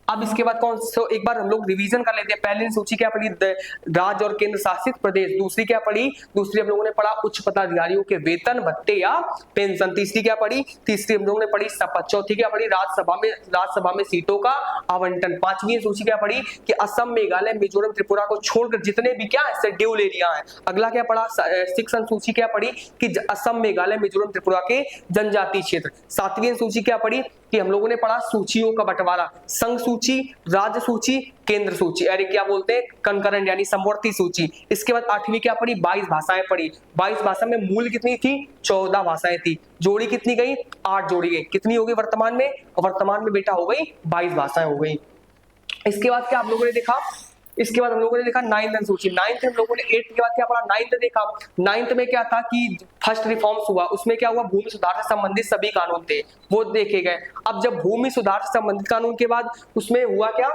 अब इसके बाद कौन सो एक बार हम लोग रिवीजन कर लेते हैं। पहली सूची क्या पढ़ी? राज्य और केंद्र शासित प्रदेश। दूसरी क्या पढ़ी? दूसरी हम लोगों ने पढ़ा उच्च पदाधिकारियों के वेतन भत्ते या पेंशन। तीसरी क्या पढ़ी? तीसरी हम लोगों ने पढ़ी शपथ। चौथी क्या पढ़ी? राज्यसभा में सीटों का आवंटन। पांचवी सूची क्या पढ़ी? कि असम, मेघालय, मिजोरम, त्रिपुरा को छोड़कर जितने भी क्या है शेड्यूल एरिया है। अगला क्या पढ़ा? सिक्स सूची क्या पढ़ी? कि असम, मेघालय, मिजोरम, त्रिपुरा के जनजातीय क्षेत्र। सातवीं सूची क्या पढ़ी? कि हम लोगों ने पढ़ा सूचियों का बंटवारा, संघ सूची, राज्य सूची, केंद्र सूची, अरे क्या बोलते हैं कंकरेंट यानी समवर्ती सूची। इसके बाद आठवीं क्या पढ़ी? 22 भाषाएं पढ़ी। 22 भाषा में मूल कितनी थी? 14 भाषाएं थी। जोड़ी कितनी गई? 8 जोड़ी गई। कितनी हो गई वर्तमान में? वर्तमान में बेटा हो गई 22 भाषाएं हो गई। इसके बाद क्या आप लोगों ने देखा? इसके बाद हम लोगों ने देखा 9th अनुसूची। 9th हम लोगों ने 8th के बाद क्या पढ़ा? 9th देखा। 9th में क्या था कि फर्स्ट रिफॉर्म्स हुआ। उसमें क्या हुआ? भूमि सुधार से संबंधित सभी कानून थे वो देखे गए। अब जब भूमि सुधार से संबंधित कानून के बाद उसमें हुआ क्या?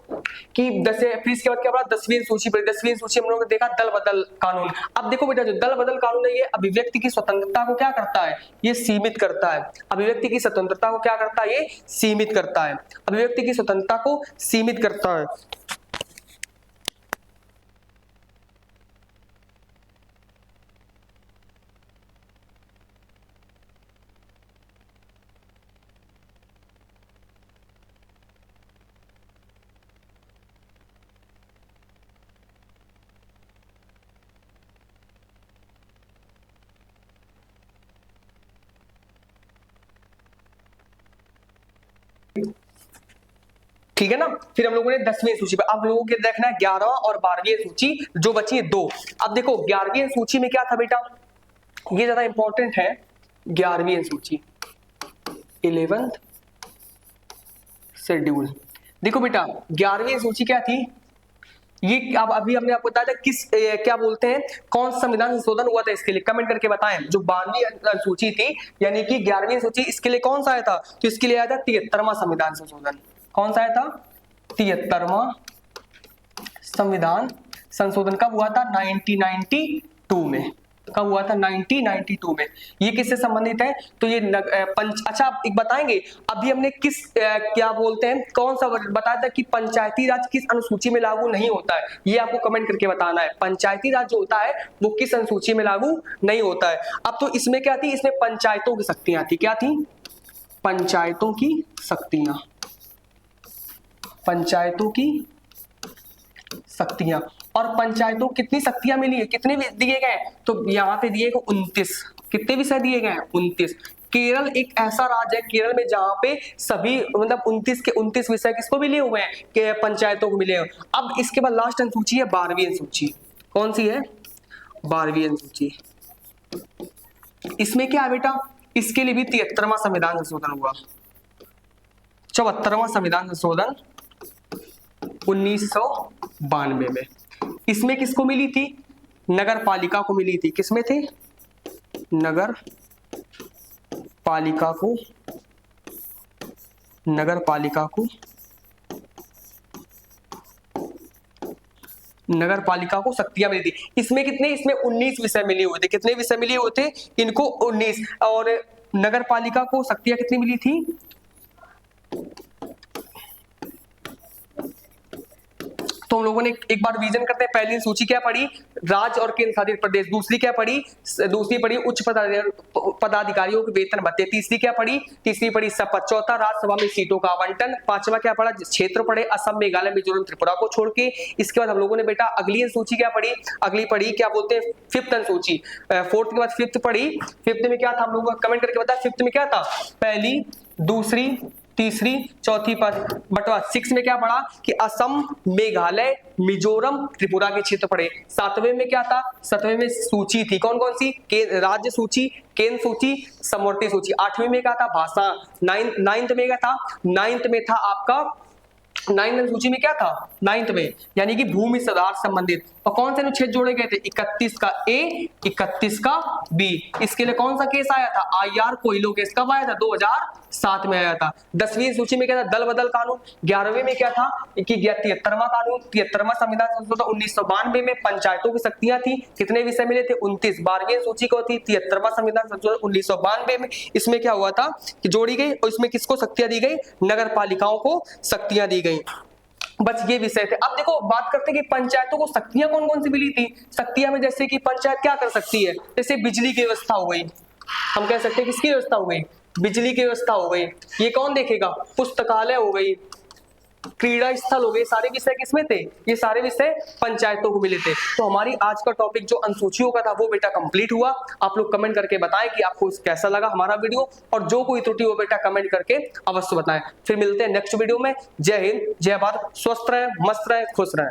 कि फिर इसके बाद क्या पढ़ा, 10वीं सूची पढ़ी। 10वीं सूची हम लोगों ने देखा दल बदल कानून। अब देखो बेटा जो दल बदल कानून है ये अभिव्यक्ति की स्वतंत्रता को क्या करता है, ये सीमित करता है। अभिव्यक्ति की स्वतंत्रता को क्या करता है, ये सीमित करता है। अभिव्यक्ति की स्वतंत्रता को सीमित करता है। ठीक है ना। फिर हम लोगों ने 10वीं सूची पे, अब लोगों के देखना है 11वां और 12वीं सूची जो बची है 2। अब देखो 11वीं सूची में क्या था बेटा, ये ज्यादा इंपॉर्टेंट है। 11वीं सूची 11th शेड्यूल। देखो बेटा 11वीं सूची क्या थी, ये अब अभी हमने आपको बताया था किस क्या बोलते हैं, कौन सा संविधान संशोधन हुआ था, इसके लिए कमेंट करके बताएं। जो 12वीं सूची थी यानी कि 11वीं सूची, इसके लिए कौन सा आया था, तो इसके लिए आया था 73वां संविधान संशोधन। कौन सा आया था, 73वां संविधान संशोधन। कब हुआ था, 1992 में। कब हुआ था, 1992 में। ये किससे संबंधित है, तो ये अच्छा आप एक बताएंगे, अभी हमने किस क्या बोलते हैं, कौन सा बताया था कि पंचायती राज किस अनुसूची में लागू नहीं होता है, ये आपको कमेंट करके बताना है। पंचायती राज जो होता है वो किस अनुसूची में लागू नहीं होता है। अब तो इसमें क्या थी, इसमें पंचायतों की शक्तियां थी। क्या थी, पंचायतों की शक्तियां, पंचायतों की शक्तियां। और पंचायतों कितनी शक्तियां मिली है, कितने दिए गए, तो यहाँ पे दिए गए 29। कितने विषय दिए गए, 29। केरल एक ऐसा राज्य है, केरल में जहां पे सभी मतलब 29 के 29 विषय किसको मिले हुए हैं, कि पंचायतों को मिले हुए। अब इसके बाद लास्ट अनुसूची है 12वीं अनुसूची। कौन सी है, 12वीं अनुसूची। इसमें क्या है बेटा, इसके लिए भी 73वां संविधान संशोधन हुआ। 74वां संविधान संशोधन 1992 में। इसमें किसको मिली थी, नगर पालिका को मिली थी। किसमें थे, नगर पालिका को, नगर पालिका को, नगर पालिका को शक्तियां मिली थी। इसमें कितने, इसमें 19 विषय मिले हुए थे। कितने विषय मिले हुए थे, इनको 19। और नगर पालिका को शक्तियां कितनी मिली थी, तो हम लोगों ने एक बार रिवीजन करते हैं। पहली सूची क्या पढ़ी, राज्य और केंद्र शासित प्रदेश। दूसरी क्या पढ़ी, दूसरी पढ़ी उच्च पदाधिकारियों के वेतन भत्ते। तीसरी क्या पढ़ी, तीसरी पढ़ी शपथ। चौथा राज्यसभा में सीटों का आवंटन। पांचवा क्या पढ़ा, क्षेत्र पढ़े असम मेघालय मिजोरम त्रिपुरा को छोड़ के। इसके बाद हम लोगों ने बेटा अगली सूची क्या पढ़ी, अगली पढ़ी क्या बोलते हैं, 5th सूची। 4th के बाद 5th पढ़ी। 5th में क्या था, हम लोगों को कमेंट करके बताया 5th में क्या था, पहली दूसरी तीसरी चौथी पद बटवा। 6 में क्या पढ़ा कि असम मेघालय मिजोरम त्रिपुरा के क्षेत्र पढ़े। 7वें में क्या था, 7वें में सूची थी, कौन कौन सी, राज्य सूची, केंद्र सूची, समवर्ती सूची। 8वें में क्या था, भाषा। 9th में क्या था, 9th में था आपका, 9th सूची में क्या था, 9th में यानी कि भूमि सुधार संबंधित। और कौन से अनुच्छेद जोड़े गए थे, 31 का ए, 31 का बी। इसके लिए कौन सा केस आया था, आईआर कोइलो केस। कब आया था, 2007 में आया था। 10वीं सूची में क्या था, दल बदल कानून। 11वें में क्या था कि 73वां कानून, 73वां संविधान संशोधन 1992 में। पंचायतों की शक्तियां थी, कितने विषय मिले थे, 29। 12वीं सूची को थी 73वां संविधान संशोधन 1992 में। इसमें क्या हुआ था कि जोड़ी गई, और इसमें किसको शक्तियां दी गई, नगर पालिकाओं को शक्तियां दी गई। बस ये विषय थे। अब देखो बात करते हैं कि पंचायतों को शक्तियां कौन कौन सी मिली थी। शक्तियां में जैसे कि पंचायत क्या कर सकती है, जैसे बिजली की व्यवस्था हो गई, हम कह सकते हैं किसकी व्यवस्था हो गई, बिजली की व्यवस्था हो गई। ये कौन देखेगा, पुस्तकालय हो गई, क्रीड़ा स्थल हो गए। सारे विषय किसमें थे, ये सारे विषय पंचायतों को मिले थे। तो हमारी आज का टॉपिक जो अनुसूचियों का था वो बेटा कंप्लीट हुआ। आप लोग कमेंट करके बताएं कि आपको कैसा लगा हमारा वीडियो, और जो कोई त्रुटि हो बेटा कमेंट करके अवश्य बताएं। फिर मिलते हैं नेक्स्ट वीडियो में। जय हिंद, जय भारत, स्वस्थ रहें, मस्त रहें, खुश रहें।